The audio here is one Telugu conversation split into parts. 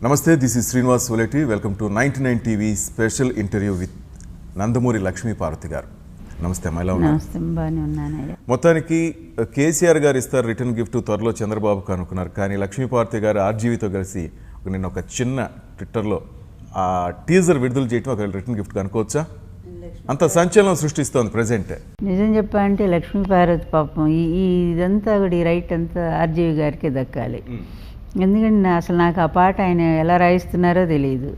Namaste, this is Srinivas Voleti. Welcome to 99 TV special interview with Nandamuri Lakshmi Parvati గారు. నమస్తే అమ్మ, ఎలా ఉన్నారు? నమస్తే, బాగానే ఉన్నానయ్య. మొత్తానికి కేసీఆర్ గారు ఇస్తారు రిటర్న్ గిఫ్ట్ త్వరలో చంద్రబాబుకు అనుకున్నారు, కానీ లక్ష్మీ పార్వతి గారు ఆర్జీవీతో కలిసి నిన్న ఒక చిన్న ట్విట్టర్లో ఆ టీజర్ విడుదల చేయటం ఒక రిటర్న్ గిఫ్ట్ అనుకోవచ్చా? అంత సంచలనం సృష్టిస్తోంది ప్రజెంట్. నిజం చెప్పాలంటే లక్ష్మీ పార్వతి పాపం ఇదంతా కూడా ఈ రైట్ అంతా ఆర్జీవి గారికే దక్కాలి. ఎందుకంటే అసలు నాకు ఆ పాట ఆయన ఎలా రాయిస్తున్నారో తెలియదు,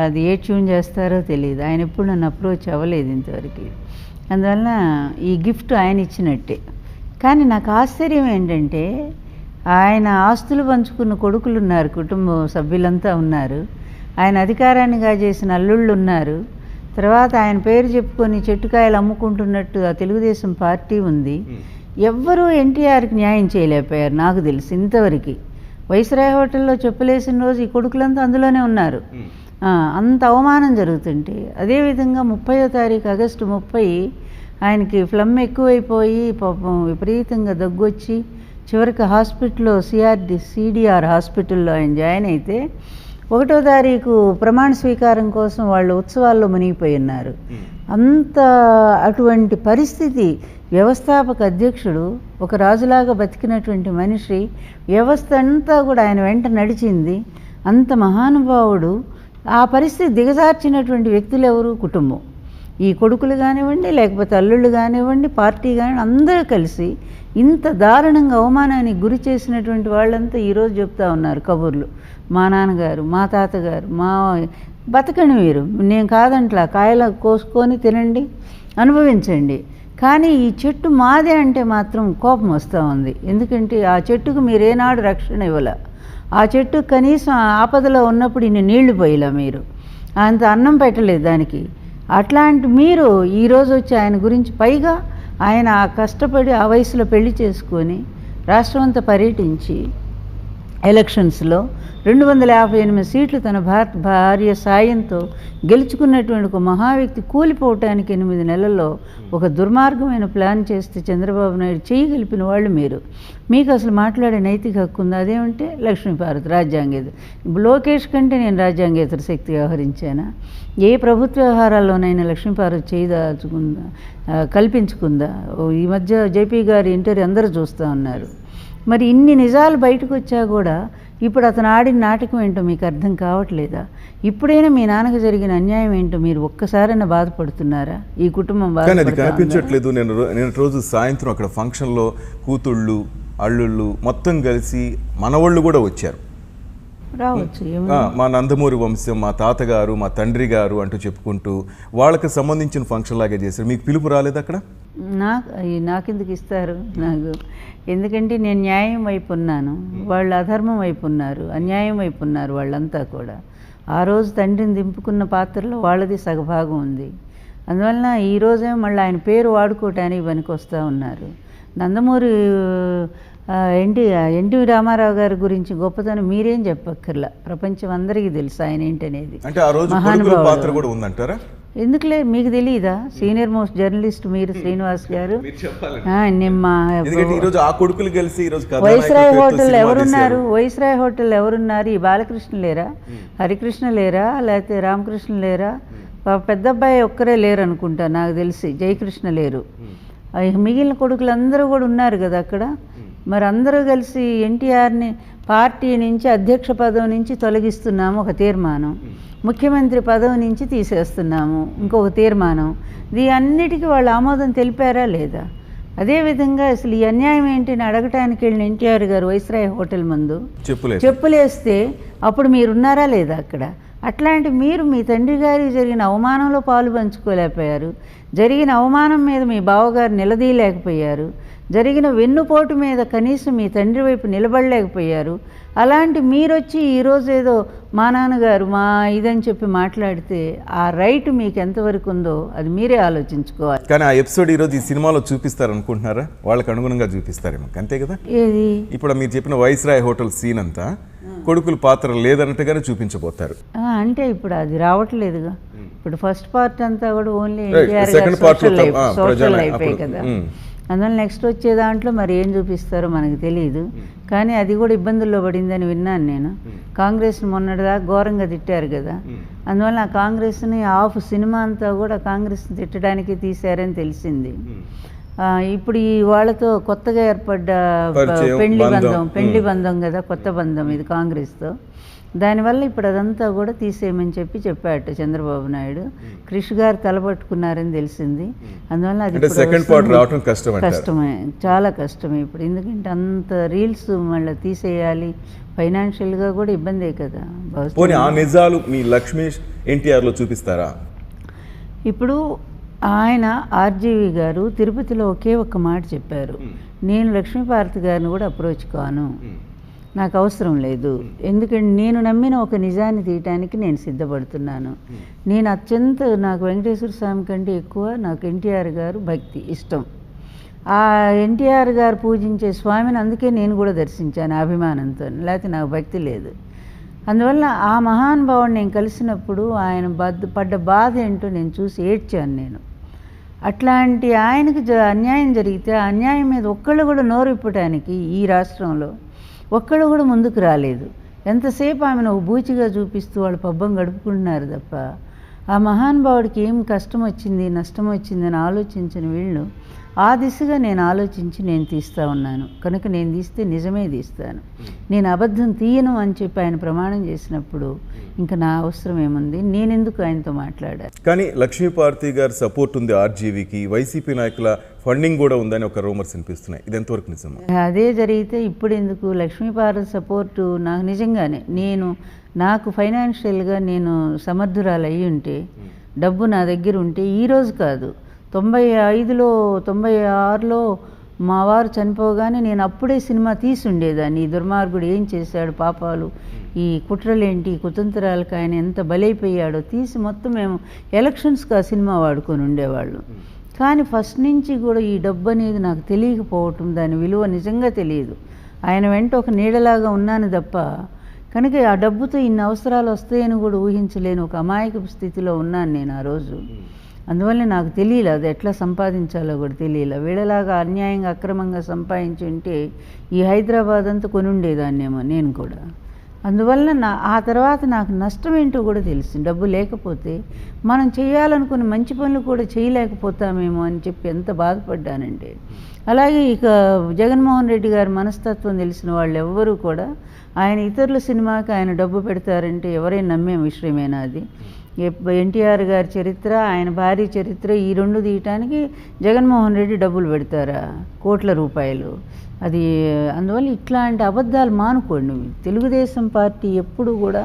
అది ఏ ట్యూన్ చేస్తారో తెలియదు. ఆయన ఎప్పుడు నన్ను అప్రోచ్ అవ్వలేదు ఇంతవరకు. అందువల్ల ఈ గిఫ్ట్ ఆయన ఇచ్చినట్టే. కానీ నాకు ఆశ్చర్యం ఏంటంటే ఆయన ఆస్తులు పంచుకున్న కొడుకులు ఉన్నారు, కుటుంబ సభ్యులంతా ఉన్నారు, ఆయన అధికారాన్ని కాజేసిన అల్లుళ్ళు ఉన్నారు, తర్వాత ఆయన పేరు చెప్పుకొని చెట్టుకాయలు అమ్ముకుంటున్నట్టు ఆ తెలుగుదేశం పార్టీ ఉంది. ఎవ్వరూ ఎన్టీఆర్కి న్యాయం చేయలేకపోయారు నాకు తెలిసి ఇంతవరకు. వైస్రాయ్ హోటల్లో చెప్పులేసిన రోజు ఈ కొడుకులంతా అందులోనే ఉన్నారు. అంత అవమానం జరుగుతుంటే, అదేవిధంగా 30వ తారీఖు ఆగస్టు 30 ఆయనకి ఫ్లమ్ ఎక్కువైపోయి పాపం విపరీతంగా దగ్గొచ్చి చివరికి హాస్పిటల్లో CDR హాస్పిటల్లో ఆయన జాయిన్ అయితే 1వ తారీఖు ప్రమాణ స్వీకారం కోసం వాళ్ళు ఉత్సవాల్లో మునిగిపోయి ఉన్నారు. అటువంటి పరిస్థితి. వ్యవస్థాపక అధ్యక్షుడు ఒక రాజులాగా బతికినటువంటి మనిషి, వ్యవస్థ అంతా కూడా ఆయన వెంట నడిచింది. అంత మహానుభావుడు. ఆ పరిస్థితి దిగజార్చినటువంటి వ్యక్తులు ఎవరు? కుటుంబం. ఈ కొడుకులు కానివ్వండి, లేకపోతే అల్లుళ్ళు కానివ్వండి, పార్టీ కానివ్వండి, అందరూ కలిసి ఇంత దారుణంగా అవమానానికి గురి చేసినటువంటి వాళ్ళంతా ఈరోజు చెప్తా ఉన్నారు కబుర్లు. మా నాన్నగారు, మా తాతగారు, మా బతకని వీరు, నేను కాదంట్లా, కాయలు కోసుకొని తినండి, అనుభవించండి, కానీ ఈ చెట్టు మాదే అంటే మాత్రం కోపం వస్తూ ఉంది. ఎందుకంటే ఆ చెట్టుకు మీరు ఏనాడు రక్షణ ఇవ్వాల, ఆ చెట్టు కనీసం ఆపదలో ఉన్నప్పుడు ఇన్ని నీళ్లు పోయిలా, మీరు అంత అన్నం పెట్టలేదు దానికి. అట్లాంటి మీరు ఈరోజు వచ్చి ఆయన గురించి, పైగా ఆయన కష్టపడి ఆ వయసులో పెళ్లి చేసుకొని రాష్ట్రం అంతా పర్యటించి ఎలక్షన్స్లో 258 సీట్లు తన భార్య సాయంతో గెలుచుకున్నటువంటి ఒక మహావ్యక్తి కూలిపోవటానికి 8 నెలల్లో ఒక దుర్మార్గమైన ప్లాన్ చేస్తే చంద్రబాబు నాయుడు చేయగలిపిన వాళ్ళు మీరు. మీకు అసలు మాట్లాడే నైతిక హక్కు ఉందా? అదేమంటే లక్ష్మీ పార్వతి రాజ్యాంగేతర. లోకేష్ కంటే నేను రాజ్యాంగేతర శక్తి వ్యవహరించానా? ఏ ప్రభుత్వ వ్యవహారాల్లోనైనా లక్ష్మీ పార్వతి చేయదాల్చుకుందా, కల్పించుకుందా? ఈ మధ్య జేపీ గారి ఇంటర్వ్యూ అందరూ చూస్తూ ఉన్నారు. మరి ఇన్ని నిజాలు బయటకు వచ్చా కూడా ఇప్పుడు అతను ఆడిన నాటకం ఏంటో మీకు అర్థం కావట్లేదా? ఇప్పుడైనా మీ నాన్నకు జరిగిన అన్యాయం ఏంటో మీరు ఒక్కసారైనా బాధపడుతున్నారా? ఈ కుటుంబం కనిపించట్లేదు. నేను రోజు సాయంత్రం అక్కడ ఫంక్షన్లో కూతుళ్ళు, అల్లుళ్ళు మొత్తం కలిసి మనవాళ్ళు కూడా వచ్చారు. రావచ్చు, మా నందమూరి వంశం, మా తాతగారు, మా తండ్రి గారు అంటూ చెప్పుకుంటూ వాళ్ళకి సంబంధించిన ఫంక్షన్ లాగే చేశారు. మీకు పిలుపు రాలేదు అక్కడ? నాకెందుకు ఇస్తారు? నాకు ఎందుకంటే నేను న్యాయం వైపు ఉన్నాను, వాళ్ళు అధర్మం వైపు ఉన్నారు, అన్యాయం వైపు ఉన్నారు వాళ్ళంతా కూడా. ఆ రోజు తండ్రిని దింపుకున్న పాత్రలో వాళ్ళది సగభాగం ఉంది. అందువలన ఈరోజే మళ్ళీ ఆయన పేరు వాడుకోవటానికి పనికొస్తూ ఉన్నారు. నందమూరి ఎన్టీ రామారావు గారి గురించి గొప్పతనం మీరేం చెప్పక్కర్లా, ప్రపంచం అందరికీ తెలుసు ఆయన ఏంటనేది. మహానుభావుడు. ఎందుకులే, మీకు తెలియదా? సీనియర్ మోస్ట్ జర్నలిస్ట్ మీరు, శ్రీనివాస్ గారు. వైస్రాయ్ హోటల్ ఎవరున్నారు? వైస్రాయ్ హోటల్ ఎవరున్నారు? ఈ బాలకృష్ణ లేరా, హరికృష్ణ లేరా, లేకపోతే రామకృష్ణ లేరా? పెద్ద అబ్బాయి ఒక్కరే లేరు అనుకుంటా నాకు తెలిసి, జయకృష్ణ లేరు. మిగిలిన కొడుకులు అందరూ కూడా ఉన్నారు కదా అక్కడ. మరి అందరూ కలిసి ఎన్టీఆర్ని పార్టీ నుంచి, అధ్యక్ష పదవి నుంచి తొలగిస్తున్నాము ఒక తీర్మానం, ముఖ్యమంత్రి పదవి నుంచి తీసేస్తున్నాము ఇంకొక తీర్మానం. అన్నిటికీ వాళ్ళు ఆమోదం తెలిపారా లేదా? అదేవిధంగా అసలు ఈ అన్యాయం ఏంటని అడగటానికి వెళ్ళిన ఎన్టీఆర్ గారు వైస్రాయ్ హోటల్ ముందు చెప్పులేస్తే అప్పుడు మీరున్నారా లేదా అక్కడ? అట్లాంటి మీరు మీ తండ్రి గారికి జరిగిన అవమానంలో పాలు పంచుకోలేకపోయారు, జరిగిన అవమానం మీద మీ బావగారు నిలదీయలేకపోయారు, జరిగిన వెన్నుపోటు మీద కనీసం మీ తండ్రి వైపు నిలబడలేకపోయారు. అలాంటి మీరొచ్చి ఈరోజు ఏదో మా నాన్నగారు మా ఇదని చెప్పి మాట్లాడితే ఆ రైట్ మీకు ఎంతవరకు ఉందో అది మీరే ఆలోచించుకోవాలి. కానీ ఆ ఎపిసోడ్ ఈరోజు ఈ సినిమాలో చూపిస్తారు అనుకుంటున్నారా? వాళ్ళకి అనుగుణంగా చూపిస్తారేమో, అంతే కదా? ఏది ఇప్పుడు మీరు చెప్పిన వైస్రాయ్ హోటల్ సీన్ అంతా కొడుకుల పాత్ర లేదన్నట్టుగానే చూపించబోతారు. అంటే ఇప్పుడు అది రావట్లేదుగా. ఇప్పుడు ఫస్ట్ పార్ట్ అంతా కూడా only second part social life కదా. అందువల్ల నెక్స్ట్ వచ్చే దాంట్లో మరి ఏం చూపిస్తారో మనకు తెలియదు. కానీ అది కూడా ఇబ్బందుల్లో పడిందని విన్నాను నేను. కాంగ్రెస్ని మొన్నటిదాకా ఘోరంగా తిట్టారు కదా, అందువల్ల ఆ కాంగ్రెస్ని సినిమా అంతా కూడా కాంగ్రెస్ని తిట్టడానికి తీశారని తెలిసింది. ఇప్పుడు ఈ వాళ్ళతో కొత్తగా ఏర్పడ్డ పెండ్లి బంధం కదా, కొత్త బంధం ఇది కాంగ్రెస్తో. దానివల్ల ఇప్పుడు అదంతా కూడా తీసేయమని చెప్పాట చంద్రబాబు నాయుడు. కృషి గారు తలపట్టుకున్నారని తెలిసింది. అందువల్ల అది కష్టమే, చాలా కష్టమే ఇప్పుడు. ఎందుకంటే అంత రీల్స్ మళ్ళీ తీసేయాలి, ఫైనాన్షియల్గా కూడా ఇబ్బందే కదా. ఆ నిజాలు మీ లక్ష్మీ ఎన్టీఆర్లో చూపిస్తారా? ఇప్పుడు ఆయన ఆర్జీవి గారు తిరుపతిలో ఒకే ఒక్క మాట చెప్పారు, నేను లక్ష్మీపార్వతి గారిని కూడా అప్రోచ్ కాను, నాకు అవసరం లేదు. ఎందుకంటే నేను నమ్మిన ఒక నిజాన్ని తీయటానికి నేను సిద్ధపడుతున్నాను. నేను నాకు వెంకటేశ్వర స్వామి కంటే ఎక్కువ నాకు ఎన్టీఆర్ గారు భక్తి ఇష్టం. ఆ ఎన్టీఆర్ గారు పూజించే స్వామిని అందుకే నేను కూడా దర్శించాను అభిమానంతో, లేకపోతే నాకు భక్తి లేదు. అందువల్ల ఆ మహానుభావుని నేను కలిసినప్పుడు ఆయన పడ్డ బాధ ఏంటో నేను చూసి ఏడ్చాను నేను. అట్లాంటి ఆయనకు అన్యాయం జరిగితే ఆ అన్యాయం మీద ఒక్కళ్ళు కూడా నోరు ఇప్పటానికి ఈ రాష్ట్రంలో ఒక్కళ్ళు కూడా ముందుకు రాలేదు. ఎంతసేపు ఆమెను ఒక బూచిగా చూపిస్తూ వాళ్ళు పబ్బం గడుపుకుంటున్నారు తప్ప ఆ మహానుభావుడికి ఏం కష్టం వచ్చింది నష్టం వచ్చిందని ఆలోచించిన వీళ్ళు ఆ దిశగా నేను ఆలోచించి నేను తీస్తూ ఉన్నాను. కనుక నేను తీస్తే నిజమే తీస్తాను, నేను అబద్ధం తీయను అని చెప్పి ఆయన ప్రమాణం చేసినప్పుడు ఇంకా నా అవసరం ఏముంది, నేనెందుకు ఆయనతో మాట్లాడాను. కానీ లక్ష్మీపార్వతి గారి సపోర్ట్ ఉంది ఆర్జీవీకి, వైసీపీ నాయకుల ఫండింగ్ కూడా ఉందని ఒక రూమర్స్ వినిపిస్తున్నాయి, ఇది ఎంతవరకు నిజమా? అదే జరిగితే ఇప్పుడు ఎందుకు లక్ష్మీపార్వతి సపోర్టు నాకు నిజంగానే నాకు ఫైనాన్షియల్గా నేను సమర్థురాలు అయ్యి ఉంటే, డబ్బు నా దగ్గర ఉంటే ఈరోజు కాదు 95లో 96లో మా వారు చనిపోగానే నేను అప్పుడే సినిమా తీసి ఉండేదాన్ని. ఈ దుర్మార్గుడు ఏం చేశాడు, పాపాలు, ఈ కుట్రలేంటి, కుతంత్రాలకు ఆయన ఎంత బలైపోయాడో తీసి మొత్తం మేము ఎలక్షన్స్కి ఆ సినిమా వాడుకొని ఉండేవాళ్ళు. కానీ ఫస్ట్ నుంచి కూడా ఈ డబ్బు అనేది నాకు తెలియకపోవటం, దాని విలువ నిజంగా తెలియదు. ఆయన వెంట ఒక నీడలాగా ఉన్నాను తప్ప, కనుక ఆ డబ్బుతో ఇన్ని అవసరాలు వస్తాయని కూడా ఊహించలేని ఒక అమాయకపు స్థితిలో ఉన్నాను నేను ఆ రోజు. అందువల్ల నాకు తెలియలే అది ఎట్లా సంపాదించాలో కూడా తెలియలే. వీళ్ళలాగా అన్యాయంగా అక్రమంగా సంపాదించి ఉంటే ఈ హైదరాబాద్ అంతా కొని ఉండేదాన్నేమో నేను కూడా. అందువల్ల ఆ తర్వాత నాకు నష్టం ఏంటో కూడా తెలిసింది. డబ్బు లేకపోతే మనం చేయాలనుకున్న మంచి పనులు కూడా చేయలేకపోతామేమో అని చెప్పి ఎంత బాధపడ్డానంటే. అలాగే ఇక జగన్మోహన్ రెడ్డి గారి మనస్తత్వం తెలిసిన వాళ్ళు ఎవ్వరూ కూడా ఆయన ఇతరుల సినిమాకి ఆయన డబ్బు పెడతారంటే ఎవరైనా నమ్మే విషయమేనా అది? ఎన్టీఆర్ గారి చరిత్ర, ఆయన భార్య చరిత్ర ఈ రెండు తీయటానికి జగన్మోహన్ రెడ్డి డబ్బులు పెడతారా, కోట్ల రూపాయలు? అది అందువల్ల ఇట్లాంటి అబద్ధాలు మానుకోండి. తెలుగుదేశం పార్టీ ఎప్పుడు కూడా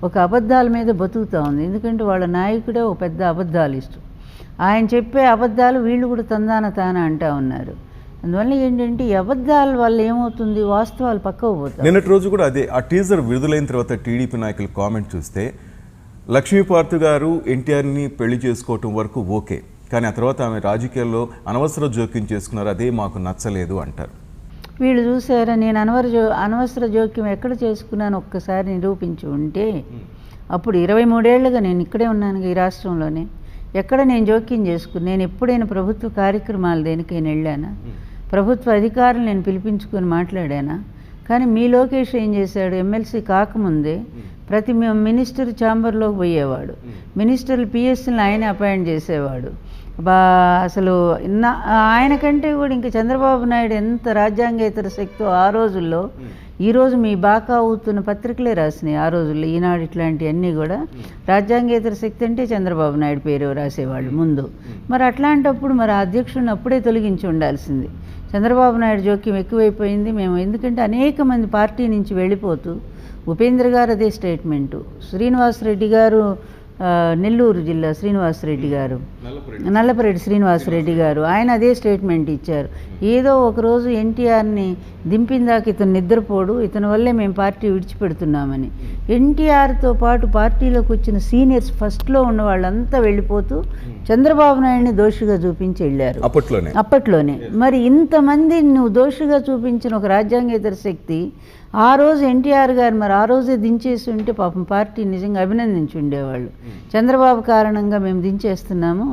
ఒక అబద్ధాల మీద బతుకుతూ ఉంది. ఎందుకంటే వాళ్ళ నాయకుడే ఒక పెద్ద అబద్ధాలు ఇష్టం. ఆయన చెప్పే అబద్ధాలు వీళ్ళు కూడా తాన అంటూ ఉన్నారు. అందువల్ల ఏంటంటే ఈ అబద్ధాల వల్ల ఏమవుతుంది, వాస్తవాలు పక్కకు పోతాయి. నిన్నటి రోజు కూడా అదే ఆ టీజర్ విడుదలైన తర్వాత టీడీపీ నాయకులు కామెంట్ చూస్తే లక్ష్మీపార్వతి గారు ఎన్టీఆర్ని పెళ్లి చేసుకోవటం వరకు ఓకే, కానీ ఆ తర్వాత ఆమె రాజకీయాల్లో అనవసర జోక్యం చేసుకున్నారు, అదే మాకు నచ్చలేదు అంటారు. వీళ్ళు చూసారా, నేను అనవసర జోక్యం ఎక్కడ చేసుకున్నాను ఒక్కసారి నిరూపించి ఉంటే, అప్పుడు 23 ఏళ్ళుగా నేను ఇక్కడే ఉన్నాను ఈ రాష్ట్రంలోనే. ఎక్కడ నేను జోక్యం చేసుకుని నేను ఎప్పుడైనా ప్రభుత్వ కార్యక్రమాలు దేనికైనా వెళ్ళానా, ప్రభుత్వ అధికారులు నేను పిలిపించుకొని మాట్లాడానా? కానీ మీ లోకేష్ ఏం చేశాడు, ఎమ్మెల్సీ కాకముందే ప్రతి మినిస్టర్ ఛాంబర్లోకి పోయేవాడు, మినిస్టర్లు పిఎస్సీని ఆయన అపాయింట్ చేసేవాడు. అసలు ఆయన కంటే కూడా ఇంకా చంద్రబాబు నాయుడు ఎంత రాజ్యాంగేతర శక్తో ఆ రోజుల్లో, ఈరోజు మీ బాకా అవుతున్న పత్రికలే రాసినాయి ఆ రోజుల్లో, ఈనాడు ఇట్లాంటివన్నీ కూడా రాజ్యాంగేతర శక్తి అంటే చంద్రబాబు నాయుడు పేరు రాసేవాళ్ళు ముందు. మరి అట్లాంటప్పుడు మరి అధ్యక్షుడిని అప్పుడే తొలగించి ఉండాల్సింది. చంద్రబాబు నాయుడు జోక్యం ఎక్కువైపోయింది మేము, ఎందుకంటే అనేక మంది పార్టీ నుంచి వెళ్ళిపోతూ, ఉపేంద్ర గారు అదే స్టేట్మెంటు, శ్రీనివాసరెడ్డి గారు నెల్లూరు జిల్లా శ్రీనివాసరెడ్డి గారు, నల్లపరెడ్డి శ్రీనివాసరెడ్డి గారు, ఆయన అదే స్టేట్మెంట్ ఇచ్చారు. ఏదో ఒకరోజు ఎన్టీఆర్ని దింపిందాక ఇతను నిద్రపోడు, ఇతని వల్లే మేము పార్టీ విడిచిపెడుతున్నామని. ఎన్టీఆర్తో పాటు పార్టీలోకి వచ్చిన సీనియర్స్ ఫస్ట్లో ఉన్న వాళ్ళంతా వెళ్ళిపోతూ చంద్రబాబు నాయుడిని దోషిగా చూపించి వెళ్ళారు అప్పట్లోనే. మరి ఇంతమంది నువ్వు దోషిగా చూపించిన ఒక రాజ్యాంగేతర శక్తి ఆ రోజు ఎన్టీఆర్ గారు మరి ఆ రోజే దించేసి ఉంటే పాపం పార్టీ నిజంగా అభినందించి ఉండేవాళ్ళు. చంద్రబాబు కారణంగా మేము దించేస్తున్నాము,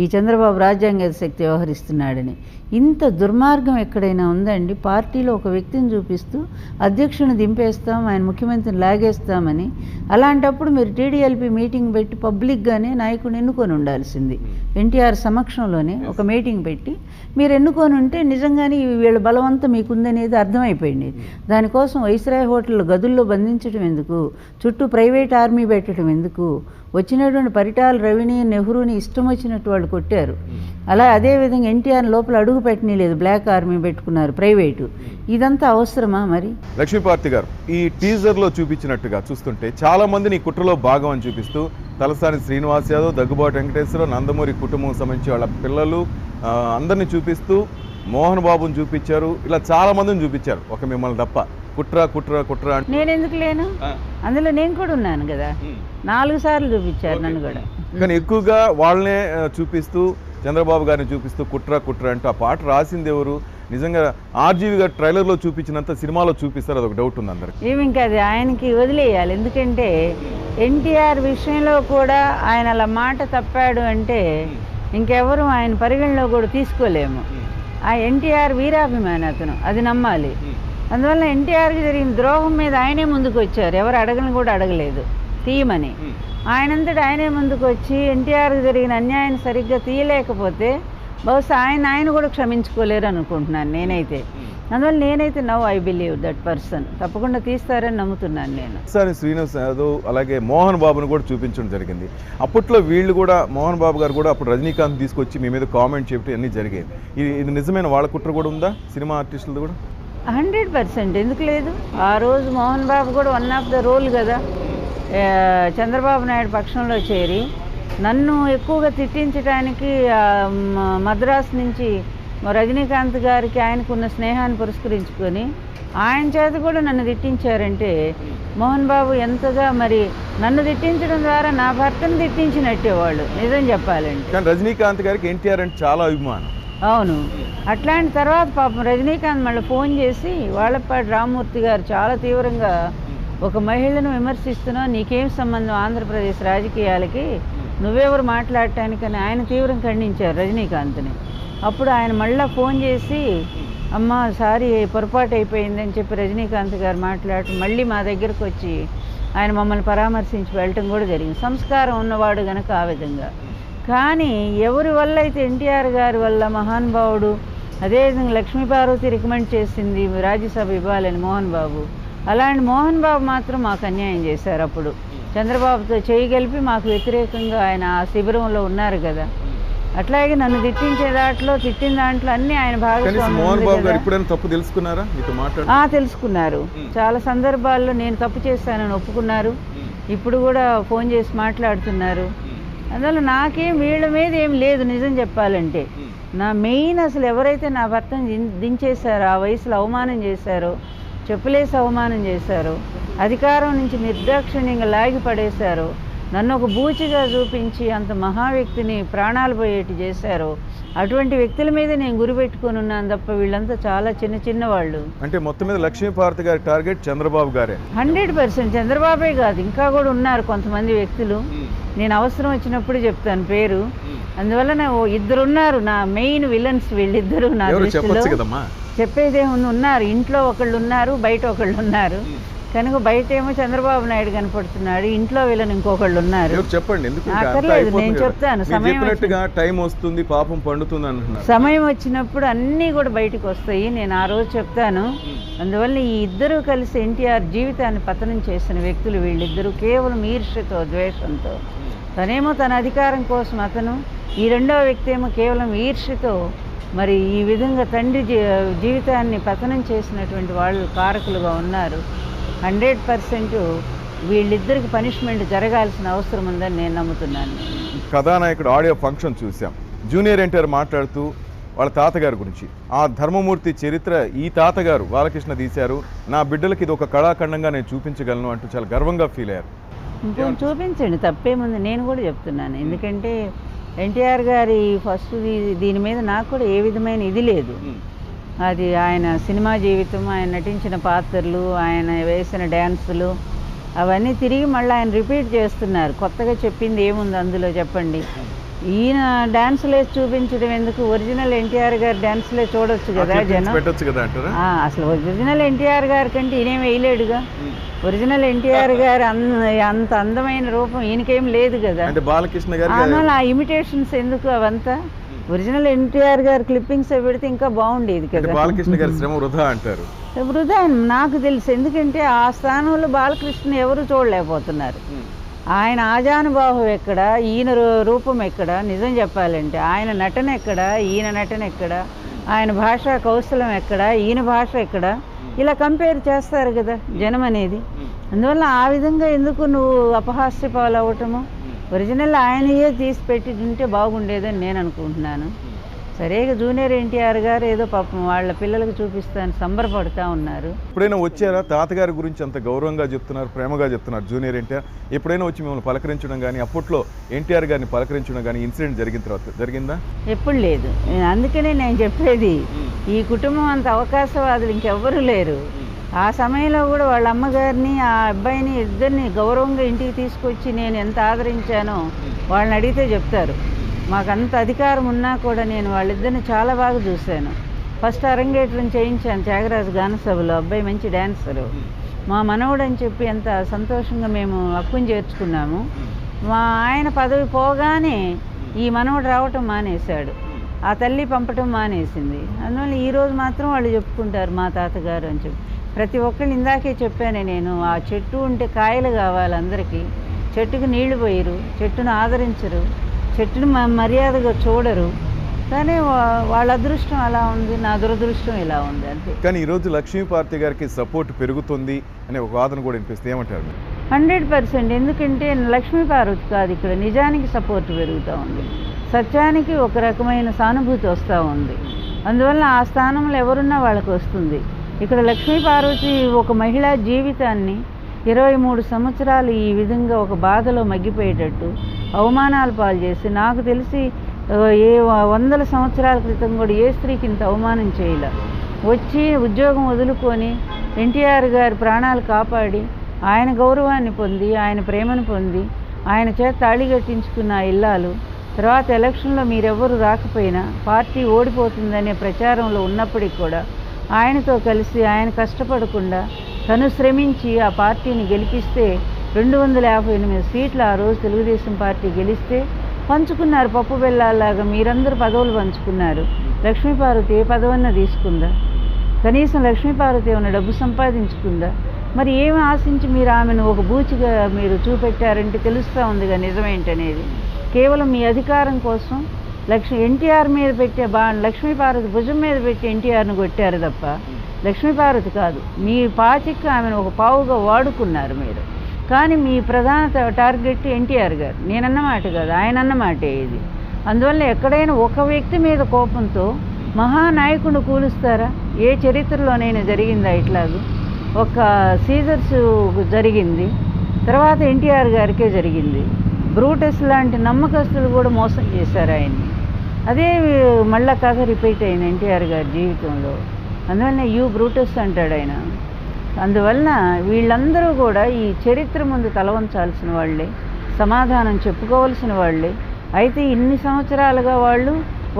ఈ చంద్రబాబు రాజ్యాంగ శక్తి వ్యవహరిస్తున్నాడని. ఇంత దుర్మార్గం ఎక్కడైనా ఉందండి? పార్టీలో ఒక వ్యక్తిని చూపిస్తూ అధ్యక్షుని దింపేస్తాం, ఆయన ముఖ్యమంత్రిని లాగేస్తామని. అలాంటప్పుడు మీరు టీడీఎల్పీ మీటింగ్ పెట్టి పబ్లిక్గానే నాయకుడిని ఎన్నుకొని ఉండాల్సింది. ఎన్టీఆర్ సమక్షంలోనే ఒక మీటింగ్ పెట్టి మీరు ఎన్నుకొని ఉంటే నిజంగానే వీళ్ళ బలవంతం మీకుందనేది అర్థమైపోయింది. దానికోసం వైస్రాయ్ హోటల్ గదుల్లో బంధించడం ఎందుకు, చుట్టూ ప్రైవేట్ ఆర్మీ పెట్టడం ఎందుకు? వచ్చినటువంటి పరిటాల రవిని, నెహ్రూని ఇష్టం వచ్చినట్టు వాళ్ళు కొట్టారు. అలా అదేవిధంగా ఎన్టీఆర్ లోపల అడుగు పెట్టనీలేదు, బ్లాక్ ఆర్మీ పెట్టుకున్నారు ప్రైవేటు. ఇదంతా అవసరమా? మరి లక్ష్మీపార్తి గారు, ఈ టీజర్లో చూపించినట్టుగా చూస్తుంటే చాలా మందిని ఈ కుట్రలో భాగం అని చూపిస్తూ తలసాని శ్రీనివాస్ యాదవ్, దగ్గుబాటి వెంకటేశ్వరరావు, నందమూరి కుటుంబం సంబంధించి వాళ్ళ పిల్లలు అందరినీ చూపిస్తూ మోహన్ బాబుని చూపించారు. ఇలా చాలా మందిని చూపించారు, ఒక మిమ్మల్ని తప్ప. కుట్ర కుట్ర కుట్ర అంటే నేను ఎందుకు లేను? అందులో నేను కూడా ఉన్నాను కదా, 4 సార్లు చూపించారు నన్ను కూడా. కానీ ఎక్కువగా వాళ్ళనే చూపిస్తూ, చంద్రబాబు గారిని చూపిస్తూ కుట్ర కుట్ర అంటూ. ఆ పాట రాసింది ఎవరు? నిజంగా ఆర్జీవి గారు ట్రైలర్లో చూపించినంత సినిమాలో చూపిస్తారు, అదొక డౌట్ ఉంది అందరికి. ఏమి ఇంకా అది ఆయనకి వదిలేయాలి. ఎందుకంటే ఎన్టీఆర్ విషయంలో కూడా ఆయన అలా మాట తప్పాడు అంటే ఇంకెవరు ఆయన పరిగణలో కూడా తీసుకోలేము. ఆ ఎన్టీఆర్ వీరాభిమాని అతను, అది నమ్మాలి. అందువల్ల ఎన్టీఆర్కి జరిగిన ద్రోహం మీద ఆయనే ముందుకు వచ్చారు, ఎవరు అడగని కూడా అడగలేదు తీయమని. ఆయనంతటా ఆయనే ముందుకు వచ్చి ఎన్టీఆర్కి జరిగిన అన్యాయం సరిగ్గా తీయలేకపోతే బహుశా ఆయన కూడా క్షమించుకోలేరు అనుకుంటున్నాను నేనైతే. అందువల్ల నేనైతే now I believe that person తప్పకుండా తీస్తారని నమ్ముతున్నాను నేను. సరే, శ్రీనివాస్ యాదవ్ అలాగే మోహన్ బాబును కూడా చూపించడం జరిగింది. అప్పట్లో వీళ్ళు కూడా, మోహన్ బాబు గారు కూడా అప్పుడు రజనీకాంత్ తీసుకొచ్చి మీ మీద కామెంట్ చెప్పి అన్నీ జరిగాయి. ఇది నిజమైన వాళ్ళ కుట్ర కూడా ఉందా సినిమా ఆర్టిస్టులది కూడా? 100% ఎందుకు లేదు? ఆ రోజు మోహన్ బాబు కూడా వన్ ఆఫ్ ద రోల్ కదా, చంద్రబాబు నాయుడు పక్షంలో చేరి నన్ను ఎక్కువగా తిట్టించడానికి మద్రాసు నుంచి రజనీకాంత్ గారికి ఆయనకున్న స్నేహాన్ని పురస్కరించుకొని ఆయన చేత కూడా నన్ను తిట్టించారంటే మోహన్ బాబు ఎంతగా మరి నన్ను తిట్టించడం ద్వారా నా భర్తను తిట్టించినట్టే వాళ్ళు, నిజం చెప్పాలంటే. కానీ రజనీకాంత్ గారికి ఎన్టీఆర్ అంటే చాలా అభిమానం. అవును, అట్లాంటి తర్వాత పాపం రజనీకాంత్ మళ్ళీ ఫోన్ చేసి వాళ్లపాటి రామ్మూర్తి గారు చాలా తీవ్రంగా ఒక మహిళను విమర్శిస్తున్నావు, నీకేం సంబంధం ఆంధ్రప్రదేశ్ రాజకీయాలకి, నువ్వెవరు మాట్లాడటానికని ఆయన తీవ్రంగా ఖండించారు రజనీకాంత్ని. అప్పుడు ఆయన మళ్ళీ ఫోన్ చేసి అమ్మ సారీ పొరపాటు అయిపోయిందని చెప్పి రజనీకాంత్ గారు మాట్లాడి మళ్ళీ మా దగ్గరకు వచ్చి ఆయన మమ్మల్ని పరామర్శించి వెళ్ళటం కూడా జరిగింది. సంస్కారం ఉన్నవాడు గనక ఆ విధంగా. కానీ ఎవరి వల్ల అయితే ఎన్టీఆర్ గారి వల్ల మహానుభావుడు, అదేవిధంగా లక్ష్మీపార్వతి రికమెండ్ చేసింది రాజ్యసభ ఇవ్వాలని మోహన్ బాబు, అలాంటి మోహన్ బాబు మాత్రం మాకు అన్యాయం చేశారు. అప్పుడు చంద్రబాబుతో చేయగలిపి మాకు వ్యతిరేకంగా ఆయన ఆ శిబిరంలో ఉన్నారు కదా. అట్లాగే నన్ను తిట్టించిన దాంట్లో అన్ని ఆయన తెలుసుకున్నారు. చాలా సందర్భాల్లో నేను తప్పు చేశానని ఒప్పుకున్నారు. ఇప్పుడు కూడా ఫోన్ చేసి మాట్లాడుతున్నారు. అందువల్ల నాకేం వీళ్ళ మీద ఏం లేదు నిజం చెప్పాలంటే. నా మెయిన్ అసలు ఎవరైతే నా భర్తను దించేశారో, ఆ వయసులో అవమానం చేశారో, చెప్పులేసి అవమానం చేశారో, అధికారం నుంచి నిర్దాక్షిణ్యంగా లాగి పడేశారో, నన్ను ఒక బూచిగా చూపించి అంత మహా వ్యక్తిని ప్రాణాలు పోయేట్టు చేశారో, అటువంటి వ్యక్తుల మీద నేను గురిపెట్టుకొని ఉన్నాను తప్ప వీళ్ళంతా చాలా చిన్న వాళ్ళు. అంటే మొత్తం మీద లక్ష్మీపార్వతి గారి టార్గెట్ చంద్రబాబు గారే. 100% చంద్రబాబే కాదు, ఇంకా కూడా ఉన్నారు కొంతమంది వ్యక్తులు. నేను అవసరం వచ్చినప్పుడు చెప్తాను పేరు. అందువల్ల ఇద్దరు ఉన్నారు నా మెయిన్ విలన్స్, వీళ్ళిద్దరు నా దృష్టిలో. చెప్పేదేముంది, ఉన్నారు. ఇంట్లో ఒకళ్ళు ఉన్నారు, బయట ఒకళ్ళు ఉన్నారు. కనుక బయట ఏమో చంద్రబాబు నాయుడు కనపడుతున్నాడు, ఇంట్లో వీళ్ళని ఇంకొకళ్ళు ఉన్నారు. చెప్పండి, అక్కర్లేదు, నేను చెప్తాను. సమయం వచ్చినప్పుడు అన్నీ కూడా బయటకు వస్తాయి, నేను ఆ రోజు చెప్తాను. అందువల్ల ఈ ఇద్దరూ కలిసి ఎన్టీఆర్ జీవితాన్ని పతనం చేసిన వ్యక్తులు వీళ్ళిద్దరూ, కేవలం ఈర్ష్యతో ద్వేషంతో. తనేమో తన అధికారం కోసం అతను, ఈ రెండవ వ్యక్తి ఏమో కేవలం ఈర్ష్యతో మరి ఈ విధంగా తండ్రి జీవితాన్ని పతనం చేసినటువంటి వాళ్ళు కారకులుగా ఉన్నారు. 100% వీళ్ళిద్దరికి పనిష్మెంట్ జరగాల్సిన అవసరం ఉందని నేను నమ్ముతున్నాను. కథానాయకుడు ఆడియో ఫంక్షన్ చూసాం. జూనియర్ ఎన్టీఆర్ మాట్లాడుతూ వాళ్ళ తాతగారి గురించి, ఆ ధర్మమూర్తి చరిత్ర ఈ తాతగారు బాలకృష్ణ తీశారు, నా బిడ్డలకి ఇది ఒక కళాఖండంగా నేను చూపించగలను అంటూ చాలా గర్వంగా ఫీల్ అయ్యారు. ఇంకొంచెం చూపించండి, తప్పేముంది. నేను కూడా చెప్తున్నాను, ఎందుకంటే ఎన్టీఆర్ గారి ఫస్ట్ దీని మీద నాకు కూడా ఏ విధమైన ఇది లేదు. అది ఆయన సినిమా జీవితం, ఆయన నటించిన పాత్రలు, ఆయన వేసిన డ్యాన్సులు, అవన్నీ తిరిగి మళ్ళీ ఆయన రిపీట్ చేస్తున్నారు. కొత్తగా చెప్పింది ఏముంది అందులో చెప్పండి? ఈయన డాన్సులే చూపించడం ఎందుకు? ఒరిజినల్ ఎన్టీఆర్ గారి డాన్సులే చూడొచ్చు కదా జనం. అసలు ఒరిజినల్ ఎన్టీఆర్ గారి కంటే ఈయనేం వేయలేడుగా. ఒరిజినల్ ఎన్టీఆర్ గారు అంత అందమైన రూపం ఈయనకేం లేదు కదా. అందువల్ల ఆ ఇమిటేషన్స్ ఎందుకు అవంతా? ఒరిజినల్ ఎన్టీఆర్ గారి క్లిప్పింగ్స్ పెడితే ఇంకా బాగుండేది కదా. బాలకృష్ణ గారి శ్రమ వృధా అంటారు. వృధా నాకు తెలుసు. ఎందుకంటే ఆ స్థానంలో బాలకృష్ణ ఎవరు చూడలేకపోతున్నారు. ఆయన ఆజానుబాహు ఎక్కడ, ఈయన రూపం ఎక్కడ? నిజం చెప్పాలంటే ఆయన నటన ఎక్కడ, ఈయన నటన ఎక్కడ? ఆయన భాషా కౌశలం ఎక్కడ, ఈయన భాష ఎక్కడ? ఇలా కంపేర్ చేస్తారు కదా జనం అనేది. అందువల్ల ఆ విధంగా ఎందుకు నువ్వు అపహాస్య పాలు అవ్వటము? ఒరిజినల్ ఆయనయే తీసి పెట్టి ఉంటే బాగుండేదని నేను అనుకుంటున్నాను. సరేగా జూనియర్ ఎన్టీఆర్ గారు ఏదో పాపం వాళ్ళ పిల్లలకు చూపిస్తాను సంబరపడుతూ ఉన్నారు. ఎప్పుడైనా వచ్చారా? తాతగారి గురించి అంత గౌరవంగా చెప్తున్నారు, ప్రేమగా చెప్తున్నారు జూనియర్ ఎన్టీఆర్. ఎప్పుడైనా వచ్చి మిమ్మల్ని పలకరించడం కానీ, అప్పట్లో ఎన్టీఆర్ గారిని పలకరించడం కానీ ఇన్సిడెంట్ జరిగిన తర్వాత జరిగిందా? ఎప్పుడు లేదు. అందుకనే నేను చెప్పేది, ఈ కుటుంబం అంత అవకాశవాదులు ఇంకెవ్వరూ లేరు. ఆ సమయంలో కూడా వాళ్ళ అమ్మగారిని ఆ అబ్బాయిని ఇద్దరిని గౌరవంగా ఇంటికి తీసుకొచ్చి నేను ఎంత ఆదరించానో వాళ్ళని అడిగితే చెప్తారు. మాకు అంత అధికారం ఉన్నా కూడా నేను వాళ్ళిద్దరిని చాలా బాగా చూశాను. ఫస్ట్ అరంగేట్రం చేయించాను త్యాగరాజు గానసభలో. అబ్బాయి మంచి డాన్సరు. మా మనవడు అని చెప్పి ఎంత సంతోషంగా మేము హక్కుని చేర్చుకున్నాము. మా ఆయన పదవి పోగానే ఈ మనవడు రావటం మానేశాడు, ఆ తల్లి పంపటం మానేసింది. అందువల్ల ఈరోజు మాత్రం వాళ్ళు చెప్పుకుంటారు మా తాతగారు అని చెప్పి. ప్రతి ఒక్కళ్ళు ఇందాకే చెప్పాను నేను, ఆ చెట్టు ఉంటే కాయలు కావాలి అందరికీ. చెట్టుకు నీళ్లు పోయరు, చెట్టును ఆదరించరు, చెట్టును మర్యాదగా చూడరు. కానీ వాళ్ళ అదృష్టం అలా ఉంది, నా దురదృష్టం ఇలా ఉంది అంతే. కానీ ఈరోజు లక్ష్మీపార్వతి గారికి సపోర్ట్ పెరుగుతుంది అనే ఒక వాదన కూడా వినిపిస్తే ఏమంటారు? 100%. ఎందుకంటే లక్ష్మీపార్వతి కాదు ఇక్కడ, నిజానికి సపోర్ట్ పెరుగుతూ ఉంది, సత్యానికి ఒక రకమైన సానుభూతి వస్తూ ఉంది. అందువల్ల ఆ స్థానంలో ఎవరున్నా వాళ్ళకి వస్తుంది. ఇక్కడ లక్ష్మీపార్వతి ఒక మహిళా జీవితాన్ని 23 సంవత్సరాలు ఈ విధంగా ఒక బాధలో మగ్గిపోయేటట్టు అవమానాలు పాలు చేసి, నాకు తెలిసి ఏ 100 సంవత్సరాల క్రితం కూడా ఏ స్త్రీకి ఇంత అవమానం చేయలే. వచ్చి ఉద్యోగం వదులుకొని ఎన్టీఆర్ గారి ప్రాణాలు కాపాడి ఆయన గౌరవాన్ని పొంది ఆయన ప్రేమను పొంది ఆయన చేత తాళి కట్టించుకున్న ఇల్లాలు తర్వాత ఎలక్షన్లో మీరెవ్వరు రాకపోయినా పార్టీ ఓడిపోతుందనే ప్రచారంలో ఉన్నప్పటికి కూడా ఆయనతో కలిసి ఆయన కష్టపడకుండా తను శ్రమించి ఆ పార్టీని గెలిపిస్తే 258 సీట్లు ఆ రోజు తెలుగుదేశం పార్టీ గెలిస్తే పంచుకున్నారు పప్పు బెల్లాలాగా. మీరందరూ పదవులు పంచుకున్నారు. లక్ష్మీపార్వతి ఏ పదవన్నా తీసుకుందా? కనీసం లక్ష్మీపార్వతి ఏమైనా డబ్బు సంపాదించుకుందా? మరి ఏమి ఆశించి మీరు ఆమెను ఒక బూచిగా మీరు చూపెట్టారంటే తెలుస్తూ ఉందిగా నిజమేంటనేది. కేవలం మీ అధికారం కోసం ఎన్టీఆర్ మీద పెట్టే లక్ష్మీపార్వతి భుజం మీద పెట్టి ఎన్టీఆర్ను కొట్టారు తప్ప లక్ష్మీపార్వతి కాదు. మీ పాచికి ఆమెను ఒక పావుగా వాడుకున్నారు మీరు. కానీ మీ ప్రధాన టార్గెట్ ఎన్టీఆర్ గారు. నేనన్నమాట కాదు, ఆయన అన్నమాటే ఇది. అందువల్ల ఎక్కడైనా ఒక వ్యక్తి మీద కోపంతో మహానాయకుడు కూలుస్తారా? ఏ చరిత్రలోనైనా జరిగిందా ఇట్లాగూ? ఒక సీజర్స్ జరిగింది, తర్వాత ఎన్టీఆర్ గారికే జరిగింది. బ్రూటస్ లాంటి నమ్మకస్తులు కూడా మోసం చేశారు ఆయన్ని. అదే మళ్ళా కథ రిపీట్ అయింది ఎన్టీఆర్ గారి జీవితంలో. అందువల్ల యూ బ్రూటస్ అంటాడు ఆయన. అందువలన వీళ్ళందరూ కూడా ఈ చరిత్ర ముందు తలవంచాల్సిన వాళ్ళే, సమాధానం చెప్పుకోవాల్సిన వాళ్ళే. అయితే ఇన్ని సంవత్సరాలుగా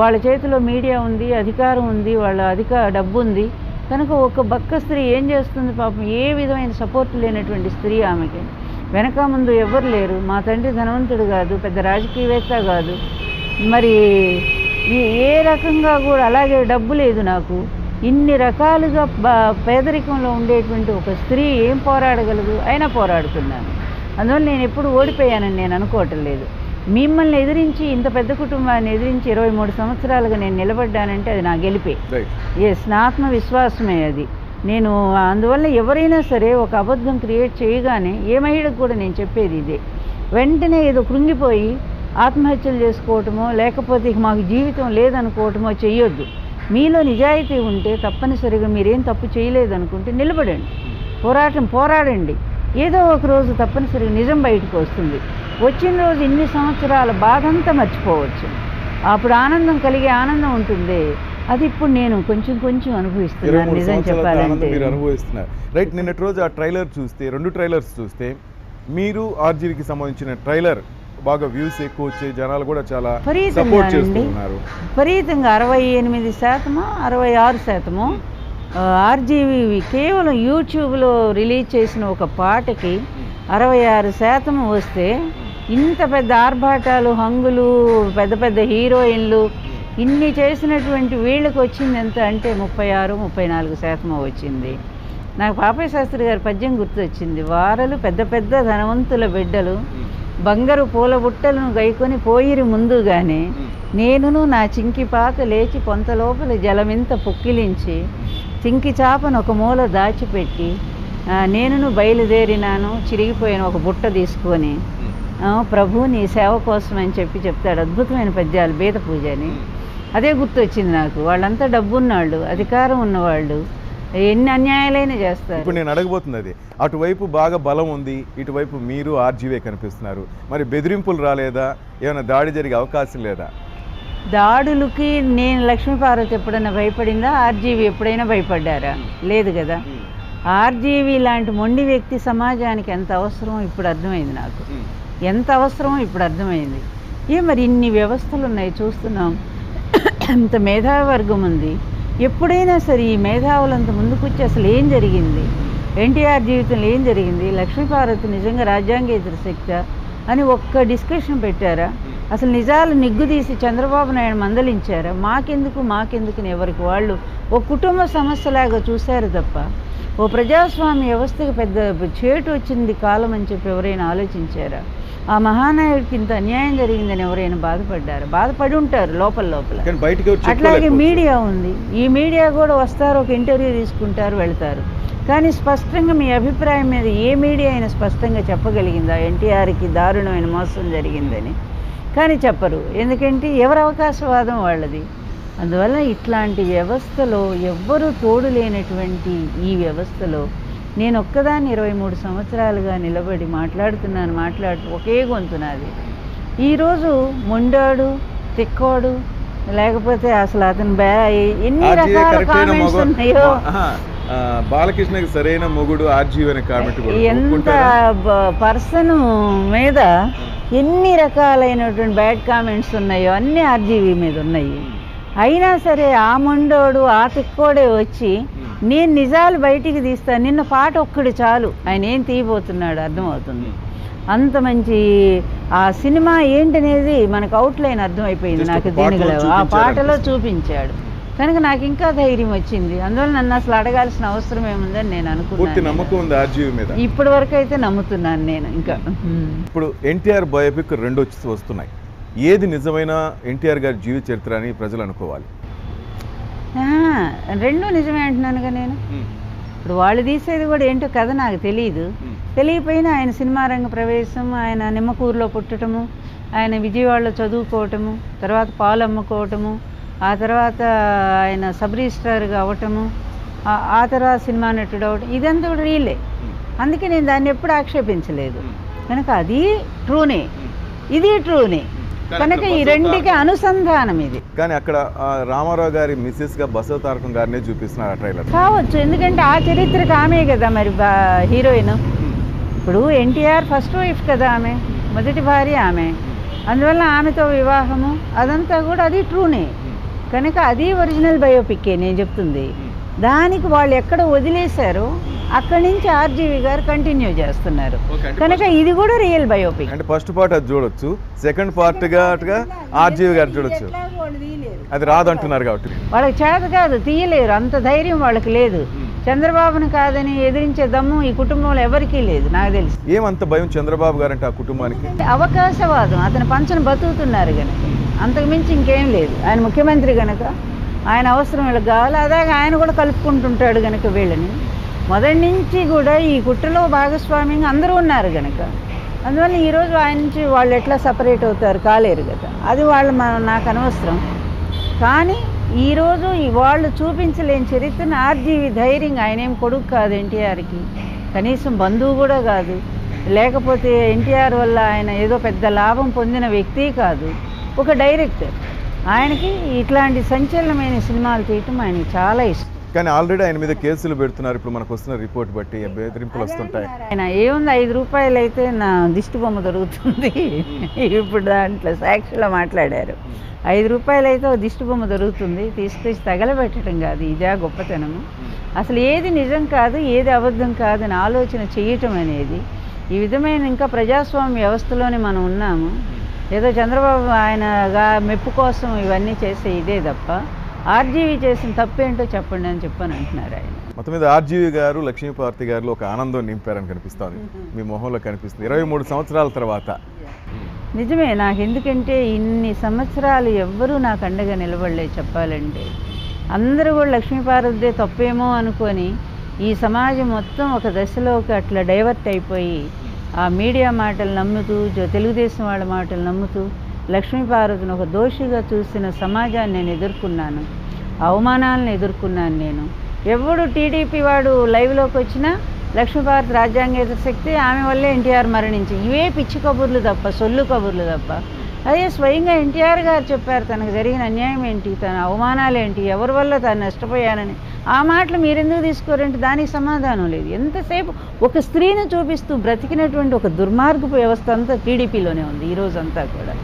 వాళ్ళ చేతిలో మీడియా ఉంది, అధికారం ఉంది, వాళ్ళ డబ్బు ఉంది కనుక ఒక బక్క స్త్రీ ఏం చేస్తుంది పాపం? ఏ విధమైన సపోర్ట్ లేనటువంటి స్త్రీ ఆమెకి. వెనక ముందు ఎవ్వరు లేరు. మా తండ్రి ధనవంతుడు కాదు, పెద్ద రాజకీయవేత్త కాదు, మరి ఏ రకంగా కూడా అలాగే డబ్బు లేదు నాకు. ఇన్ని రకాలుగా పేదరికంలో ఉండేటువంటి ఒక స్త్రీ ఏం పోరాడగలదు? అయినా పోరాడుతున్నాను. అందువల్ల నేను ఎప్పుడు ఓడిపోయానని నేను అనుకోవటం లేదు. మిమ్మల్ని ఎదిరించి, ఇంత పెద్ద కుటుంబాన్ని ఎదిరించి 23 సంవత్సరాలుగా నేను నిలబడ్డానంటే అది నా గెలిపే. నా ఆత్మవిశ్వాసమే అది. నేను అందువల్ల ఎవరైనా సరే ఒక అబద్ధం క్రియేట్ చేయగానే ఏ మహిళకు కూడా నేను చెప్పేది ఇదే, వెంటనే ఏదో కృంగిపోయి ఆత్మహత్యలు చేసుకోవటమో లేకపోతే ఇక మాకు జీవితం లేదనుకోవటమో చెయ్యొద్దు. మీలో నిజాయితీ ఉంటే తప్పనిసరిగా మీరేం తప్పు చేయలేదనుకుంటే నిలబడండి, పోరాడండి. ఏదో ఒక రోజు తప్పనిసరిగా నిజం బయటకు వస్తుంది. వచ్చిన రోజు ఇన్ని సంవత్సరాల బాధంతా మర్చిపోవచ్చు. అప్పుడు ఆనందం కలిగే ఆనందం ఉంటుంది. అది ఇప్పుడు నేను కొంచెం అనుభవిస్తున్నాను నిజం చెప్పాలంటే. రైట్. నిన్నటి రోజు ఆ ట్రైలర్ చూస్తే, 2 ట్రైలర్స్ చూస్తే మీరు ఆర్జీవికి సంబంధించిన ట్రైలర్ బాగా వ్యూస్ ఎక్కువ వచ్చే జనాలు కూడా చాలా విపరీతంగా సపోర్ట్ అండి. చేస్తున్నారు. విపరీతంగా 68%, 66% ఆర్జీవి కేవలం యూట్యూబ్లో రిలీజ్ చేసిన ఒక పాటకి 66% వస్తే ఇంత పెద్ద ఆర్భాటాలు, హంగులు, పెద్ద పెద్ద హీరోయిన్లు ఇన్ని చేసినటువంటి వీళ్ళకి వచ్చింది ఎంత అంటే 36-34% వచ్చింది. నాకు పాపయ్య శాస్త్రి గారి పద్యం గుర్తొచ్చింది. వారలు పెద్ద పెద్ద ధనవంతుల బిడ్డలు బంగారు పూల బుట్టలను గైకొని పోయిరి ముందుగానే నేనును నా చింకి పాత లేచి పొంత లోపల జలమింత పొక్కిలించి చింకి చాపను ఒక మూల దాచిపెట్టి నేనును బయలుదేరినాను చిరిగిపోయిన ఒక బుట్ట తీసుకొని ప్రభు నీ సేవ కోసం అని చెప్తాడు. అద్భుతమైన పద్యాలు బేద పూజ అని. అదే గుర్తొచ్చింది నాకు. వాళ్ళంతా డబ్బున్నాళ్ళు, అధికారం ఉన్నవాళ్ళు, ఎన్ని అన్యాయాలైనా చేస్తారు. ఇప్పుడు నేను అడగబోతుంది అది. అటువైపు బాగా బలం ఉంది, ఇటువైపు మీరు ఆర్జీవే కనిపిస్తున్నారు. మరి బెదిరింపులు రాలేదా? ఏమైనా దాడి జరిగే అవకాశం లేదా? దాడులకి నేను లక్ష్మీపార్వతి ఎప్పుడైనా భయపడిందా? ఆర్జీవి ఎప్పుడైనా భయపడ్డారా? లేదు కదా. ఆర్జీవి లాంటి మొండి వ్యక్తి సమాజానికి ఎంత అవసరమో ఇప్పుడు అర్థమైంది నాకు. ఎంత అవసరమో ఇప్పుడు అర్థమైంది. మరి ఇన్ని వ్యవస్థలు ఉన్నాయి చూస్తున్నాం, ఇంత మేధావర్గం ఉంది. ఎప్పుడైనా సరే ఈ మేధావులంత ముందుకొచ్చి అసలు ఏం జరిగింది, ఎన్టీఆర్ జీవితంలో ఏం జరిగింది, లక్ష్మీపార్వతి నిజంగా రాజ్యాంగేతర శక్తి అని ఒక్క డిస్కషన్ పెట్టారా? అసలు నిజాలు నిగ్గుదీసి చంద్రబాబు నాయుడు మందలించారా? మాకెందుకుని ఎవరికి వాళ్ళు ఓ కుటుంబ సమస్యలాగా చూశారు తప్ప ఓ ప్రజాస్వామ్య వ్యవస్థకి పెద్ద చేటు వచ్చింది కాలం అని చెప్పి ఎవరైనా ఆలోచించారా? ఆ మహానాయుడికి ఇంత అన్యాయం జరిగిందని ఎవరైనా బాధపడ్డారు? బాధపడి ఉంటారు లోపల. అట్లాగే మీడియా ఉంది. ఈ మీడియా కూడా వస్తారు, ఒక ఇంటర్వ్యూ తీసుకుంటారు, వెళ్తారు. కానీ స్పష్టంగా మీ అభిప్రాయం మీద ఏ మీడియా అయినా స్పష్టంగా చెప్పగలిగిందా ఎన్టీఆర్కి దారుణమైన మోసం జరిగిందని? కానీ చెప్పరు. ఎందుకంటే ఎవరి అవకాశవాదం వాళ్ళది. అందువల్ల ఇట్లాంటి వ్యవస్థలో ఎవ్వరూ తోడు లేనటువంటి ఈ వ్యవస్థలో నేను ఒక్కదాన్ని 23 సంవత్సరాలుగా నిలబడి మాట్లాడుతూ ఒకే గొంతు నాది. ఈరోజు మొండాడు, తిక్కోడు, లేకపోతే అసలు అతను ఎన్ని రకాల కామెంట్స్ ఉన్నాయో. బాలకృష్ణకి సరైన మొగుడు ఆర్జీవి అనే కామెంట్ ఎంత పర్సన్ మీద ఎన్ని రకాలైనటువంటి బ్యాడ్ కామెంట్స్ ఉన్నాయో అన్నీ ఆర్జీవి మీద ఉన్నాయి. అయినా సరే ఆ మొండోడు, ఆ తిక్కోడే వచ్చి నేను నిజాలు బయటికి తీస్తాను, నిన్న పాట ఒక్కడు చాలు ఆయన ఏం తీయబోతున్నాడు అర్థమవుతుంది. అంత మంచి ఆ సినిమా ఏంటనేది మనకు అవుట్లైన్ అర్థమైపోయింది నాకు. దీనిలో ఆ పాటలో చూపించాడు కనుక నాకు ఇంకా ధైర్యం వచ్చింది. అందువల్ల నన్ను అసలు అడగాల్సిన అవసరం ఏముందని నేను అనుకున్నాను. ఇప్పటి వరకు అయితే నమ్ముతున్నాను నేను. ఇంకా ఇప్పుడు ఎన్టీఆర్ బయోపిక్ 2 వస్తున్నాయి. ఏది నిజమైన ఎన్టీఆర్ గారి జీవిత చరిత్ర అని ప్రజలు అనుకోవాలి? 2 నిజమే అంటున్నానుగా నేను. ఇప్పుడు వాళ్ళు తీసేది కూడా ఏంటో కథ నాకు తెలియపోయినా ఆయన సినిమా రంగ ప్రవేశం, ఆయన నిమ్మకూరులో పుట్టడము, ఆయన విజయవాడలో చదువుకోవటము, తర్వాత పాలు అమ్ముకోవటము, ఆ తర్వాత ఆయన సబ్ రిజిస్ట్రార్గా అవ్వటము, ఆ తర్వాత సినిమా నటుడు అవ్వటం, ఇదంతా కూడా రీలే. అందుకే నేను దాన్ని ఎప్పుడు ఆక్షేపించలేదు. కనుక అది ట్రూనే, ఇది ట్రూనే. కనుక ఈ రెండుకి అనుసంధానం ఇది. కానీ అక్కడ రామారావు గారి మిస్సెస్ గా బసవతారకం గారినే చూపిస్తున్నారు ఆ ట్రైలర్. కావచ్చు, ఎందుకంటే ఆ చరిత్రకు ఆమె కదా మరి హీరోయిన్. ఇప్పుడు ఎన్టీఆర్ ఫస్ట్ వైఫ్ కదా, ఆమె మొదటి భార్య ఆమె. అందువల్ల ఆమెతో వివాహము అదంతా కూడా అది ట్రూనే. కనుక అది ఒరిజినల్ బయోపిక్కే నేను చెప్తుంది. దానికి వాళ్ళు ఎక్కడ వదిలేశారో అక్కడి నుంచి ఆర్జీవి గారు కంటిన్యూ చేస్తున్నారు. కనుక ఇది కూడా రియల్ బయోపిక్. అంటే ఫస్ట్ పార్ట్ అది చూడొచ్చు, సెకండ్ పార్ట్ గా ఆర్జీవి గారు చూడొచ్చు. అది రాదంటున్నారు కాబట్టి వాళ్ళకి చేత కాదు, తీయలేరు, అంత ధైర్యం వాళ్ళకి లేదు. చంద్రబాబుని కాదని ఎదిరించే దమ్ము ఈ కుటుంబంలో ఎవరికీ లేదు నాకు తెలిసి. ఏమంత భయం చంద్రబాబు గారు అంటే ఆ కుటుంబానికి? అవకాశవాదం, అతని పంచను బతుకుతున్నారు కనుక, అంతకు మించి ఇంకేం లేదు. ఆయన ముఖ్యమంత్రి కనుక ఆయన అవసరం వీళ్ళకి కావాలి. అలాగే ఆయన కూడా కలుపుకుంటుంటాడు కనుక వీళ్ళని మొదటి నుంచి కూడా ఈ కుట్రలో భాగస్వామ్యంగా అందరూ ఉన్నారు కనుక. అందువల్ల ఈరోజు ఆయన నుంచి వాళ్ళు ఎట్లా సపరేట్ అవుతారు, కాలేరు కదా. అది వాళ్ళు నాకు అనవసరం. కానీ ఈరోజు వాళ్ళు చూపించలేని చరిత్రను ఆర్జీవి ధైర్యంగా, ఆయనేం కొడుకు కాదు ఎన్టీఆర్కి, కనీసం బంధువు కూడా కాదు, లేకపోతే ఎన్టీఆర్ వల్ల ఆయన ఏదో పెద్ద లాభం పొందిన వ్యక్తి కాదు, ఒక డైరెక్టర్. ఆయనకి ఇట్లాంటి సంచలనమైన సినిమాలు తీయటం ఆయనకి చాలా ఇష్టం. కానీ ఆల్రెడీ ఆయన మీద కేసులు పెడుతున్నారు. ఇప్పుడు మనకు వస్తున్న రిపోర్ట్ బట్టి బెదిరింపులు వస్తుంటాయి. ఆయన ఏముంది, 5 రూపాయలు అయితే నా దిష్టి బొమ్మ దొరుకుతుంది. ఇప్పుడు దాంట్లో సాక్షిలో మాట్లాడారు. 5 రూపాయలు అయితే ఒక దిష్టి బొమ్మ దొరుకుతుంది, తీసుకొచ్చి తగలబెట్టడం కాదు ఇదే గొప్పతనము. అసలు ఏది నిజం కాదు, ఏది అబద్ధం కాదని ఆలోచన చేయటం అనేది ఈ విధమైన ఇంకా ప్రజాస్వామ్య వ్యవస్థలోనే మనం ఉన్నాము. ఏదో చంద్రబాబు ఆయనగా మెప్పు కోసం ఇవన్నీ చేసే ఇదే తప్ప ఆర్జీవీ చేసిన తప్పేంటో చెప్పండి అని చెప్పని అంటున్నారు ఆయన. మొత్తం మీద ఆర్జీవీ గారు లక్ష్మీపార్తి గారిలో ఒక ఆనందం నింపారని కనిపిస్తుంది, మీ మొహంలో కనిపిస్తుంది 23 సంవత్సరాల తర్వాత. నిజమే. నాకు ఎందుకంటే ఇన్ని సంవత్సరాలు ఎవ్వరూ నాకు అండగా నిలబడలేదు చెప్పాలంటే. అందరూ కూడా లక్ష్మీపార్వతిదే తప్పేమో అనుకొని ఈ సమాజం మొత్తం ఒక దశలోకి అట్లా డైవర్ట్ అయిపోయి ఆ మీడియా మాటలు నమ్ముతూ, తెలుగుదేశం వాళ్ళ మాటలు నమ్ముతూ లక్ష్మీపార్వతిని ఒక దోషిగా చూసిన సమాజాన్ని నేను ఎదుర్కొన్నాను, అవమానాలను ఎదుర్కొన్నాను. నేను ఎవడు టీడీపీ వాడు లైవ్లోకి వచ్చినా లక్ష్మీపార్వతి రాజ్యాంగేతర శక్తి, ఆమె వల్లే ఎన్టీఆర్ మరణించి, ఇవే పిచ్చి కబుర్లు తప్ప, సొల్లు కబుర్లు తప్ప. అదే స్వయంగా ఎన్టీఆర్ గారు చెప్పారు తనకు జరిగిన అన్యాయం ఏంటి, తన అవమానాలు ఏంటి, ఎవరి వల్ల తాను నష్టపోయానని. ఆ మాటలు మీరెందుకు తీసుకోరంటే దానికి సమాధానం లేదు. ఎంతసేపు ఒక స్త్రీని చూపిస్తూ బ్రతికినటువంటి ఒక దుర్మార్గపు వ్యవస్థ అంతా టీడీపీలోనే ఉంది ఈరోజంతా కూడా.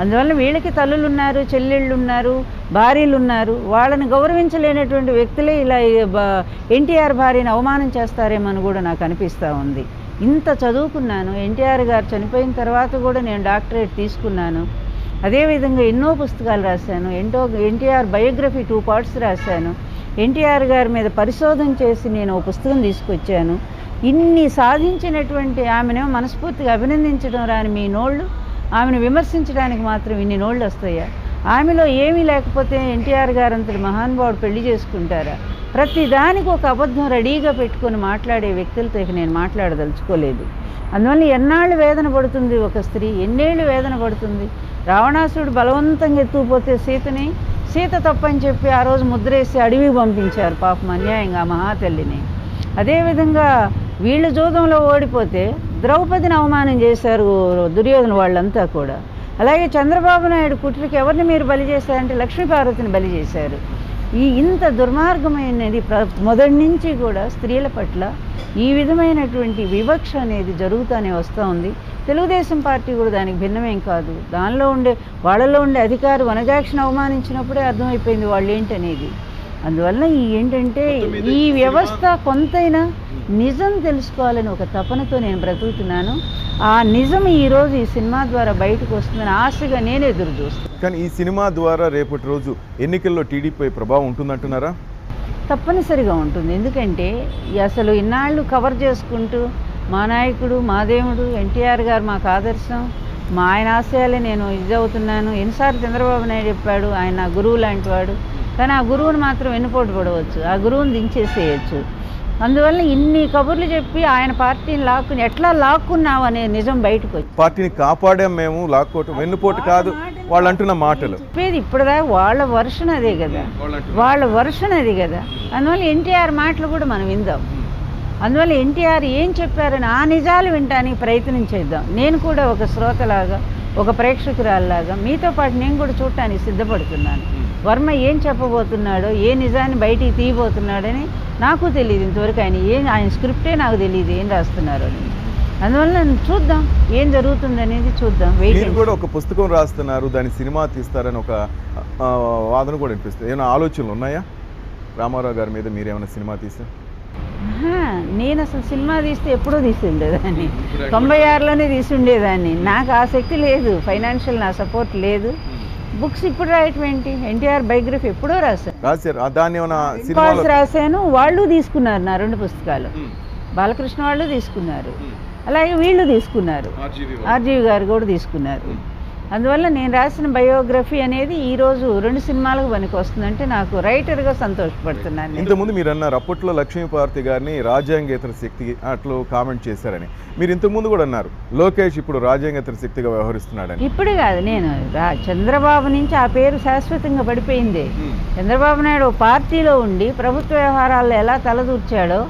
అందువల్ల వీళ్ళకి తల్లులు ఉన్నారు, చెల్లెళ్ళు ఉన్నారు, భార్యలు ఉన్నారు. వాళ్ళని గౌరవించలేనటువంటి వ్యక్తులే ఇలా ఎన్టీఆర్ భార్యని అవమానం చేస్తారేమని కూడా నాకు అనిపిస్తూ ఉంది. ఇంత చదువుకున్నాను, ఎన్టీఆర్ గారు చనిపోయిన తర్వాత కూడా నేను డాక్టరేట్ తీసుకున్నాను. అదేవిధంగా ఎన్నో పుస్తకాలు రాశాను. ఎన్టీఆర్ బయోగ్రఫీ 2 parts రాశాను. ఎన్టీఆర్ గారి మీద పరిశోధన చేసి నేను ఒక పుస్తకం తీసుకొచ్చాను. ఇన్ని సాధించినటువంటి ఆమెనేమో మనస్ఫూర్తిగా అభినందించడం రాని మీ నోళ్ళు ఆమెను విమర్శించడానికి మాత్రం ఇన్ని నోళ్ళు వస్తాయా? ఆమెలో ఏమీ లేకపోతే ఎన్టీఆర్ గారు అంతటి మహానుభావుడు పెళ్లి చేసుకుంటారా? ప్రతి దానికి ఒక అబద్ధం రెడీగా పెట్టుకొని మాట్లాడే వ్యక్తులతో ఇక నేను మాట్లాడదలుచుకోలేదు. అందువల్ల ఎన్నాళ్ళు వేదన పడుతుంది ఒక స్త్రీ, ఎన్నేళ్ళు వేదన పడుతుంది. రావణాసురుడు బలవంతంగా ఎత్తుకుపోతే సీత తప్పని చెప్పి ఆ రోజు ముద్రేసి అడవికి పంపించారు పాపం అన్యాయంగా మహాతల్లిని. అదేవిధంగా వీళ్ళు జూదంలో ఓడిపోతే ద్రౌపదిని అవమానం చేశారు దుర్యోధన వాళ్ళంతా కూడా. అలాగే చంద్రబాబు నాయుడు కుట్రకి ఎవరిని మీరు బలి చేశారంటే లక్ష్మీపార్వతిని బలి చేశారు. ఇంత దుర్మార్గమైనది మొదటి నుంచి కూడా స్త్రీల పట్ల ఈ విధమైనటువంటి వివక్ష అనేది జరుగుతూనే వస్తూ ఉంది. తెలుగుదేశం పార్టీ కూడా దానికి భిన్నమేం కాదు. వాళ్ళలో ఉండే అధికారి వనజాక్షిని అవమానించినప్పుడే అర్థమైపోయింది వాళ్ళు ఏంటనేది. అందువల్ల ఏంటంటే ఈ వ్యవస్థ కొంతైనా నిజం తెలుసుకోవాలని ఒక తపనతో నేను బ్రతుకుతున్నాను. ఆ నిజం ఈరోజు ఈ సినిమా ద్వారా బయటకు వస్తుందని ఆశగా నేను ఎదురు చూస్తాను. కానీ ఈ సినిమా ద్వారా రేపటి రోజు ఎన్నికల్లో టీడీపీ ప్రభావం ఉంటుందంటున్నారా? తప్పనిసరిగా ఉంటుంది. ఎందుకంటే అసలు ఇన్నాళ్ళు కవర్ చేసుకుంటూ మా నాయకుడు, మా దేవుడు ఎన్టీఆర్ గారు మాకు ఆదర్శం, మా ఆయన ఆశయాలే నేను అవుతున్నాను. ఎన్నిసార్లు చంద్రబాబు నాయుడు చెప్పాడు ఆయన నా గురువు లాంటి వాడు, కానీ ఆ గురువుని మాత్రం వెన్నుపోటు పడవచ్చు, ఆ గురువుని దించేసేయచ్చు. అందువల్ల ఇన్ని కబుర్లు చెప్పి ఆయన పార్టీని లాక్కుని ఎట్లా లాక్కున్నావు అనే నిజం బయటకు వచ్చి పార్టీని కాపాడాం మేము, లాక్కోవటం వెన్నుపోటు కాదు వాళ్ళు అంటున్న మాటలు చెప్పేది. ఇప్పటిదాకా వాళ్ళ వర్షన్ అదే కదా, అందువల్ల ఎన్టీఆర్ మాటలు కూడా మనం విందాం. అందువల్ల ఎన్టీఆర్ ఏం చెప్పారని ఆ నిజాలు వినడానికి ప్రయత్నం చేద్దాం. నేను కూడా ఒక శ్రోతలాగా, ఒక ప్రేక్షకురాల్లాగా మీతో పాటు నేను కూడా చూడటానికి సిద్ధపడుతున్నాను. వర్మ ఏం చెప్పబోతున్నాడో, ఏ నిజాన్ని బయటికి తీయబోతున్నాడని నాకు తెలియదు ఇంతవరకు. ఆయన స్క్రిప్టే నాకు తెలియదు ఏం రాస్తున్నారో అని. అందువల్ల చూద్దాం ఏం జరుగుతుందనేది చూద్దాం. మీరు కూడా ఒక పుస్తకం రాస్తున్నారు, దాన్ని సినిమా తీస్తారని ఒక వాదన కూడా వినిపిస్తుంది. ఏమైనా ఆలోచనలు ఉన్నాయా రామారావు గారి మీద? మీరేమైనా సినిమా తీస్తే? నేను అసలు సినిమా తీస్తే ఎప్పుడో తీసి ఉండేదాన్ని, 96లోనే తీసి ఉండేదాన్ని. నాకు ఆ శక్తి లేదు, ఫైనాన్షియల్ నా సపోర్ట్ లేదు. బుక్స్ ఇప్పుడు రాయటం ఏంటి? ఎన్టీఆర్ బయోగ్రఫీ ఎప్పుడో రాశాను. వాళ్ళు తీసుకున్నారు నా 2 పుస్తకాలు. బాలకృష్ణ వాళ్ళు తీసుకున్నారు, అలాగే వీళ్ళు తీసుకున్నారు, ఆర్జీవి గారు కూడా తీసుకున్నారు. అందువల్ల నేను రాసిన బయోగ్రఫీ అనేది ఈరోజు 2 సినిమాలకు పనికి వస్తుందంటే నాకు రైటర్గా సంతోషపడుతున్నాను. ఇంతకుముందు మీరు అన్నారు అప్పట్లో లక్ష్మీపార్వతి గారిని రాజ్యాంగేతర శక్తి అట్లా కామెంట్ చేశారని. మీరు ఇంతకుముందు కూడా అన్నారు లోకేష్ ఇప్పుడు రాజ్యాంగేతర శక్తిగా వ్యవహరిస్తున్నాడని. ఇప్పుడు కాదు, నేను చంద్రబాబు నుంచి ఆ పేరు శాశ్వతంగా పడిపోయింది. చంద్రబాబు నాయుడు పార్టీలో ఉండి ప్రభుత్వ వ్యవహారాల్లో ఎలా తలదూర్చాడో,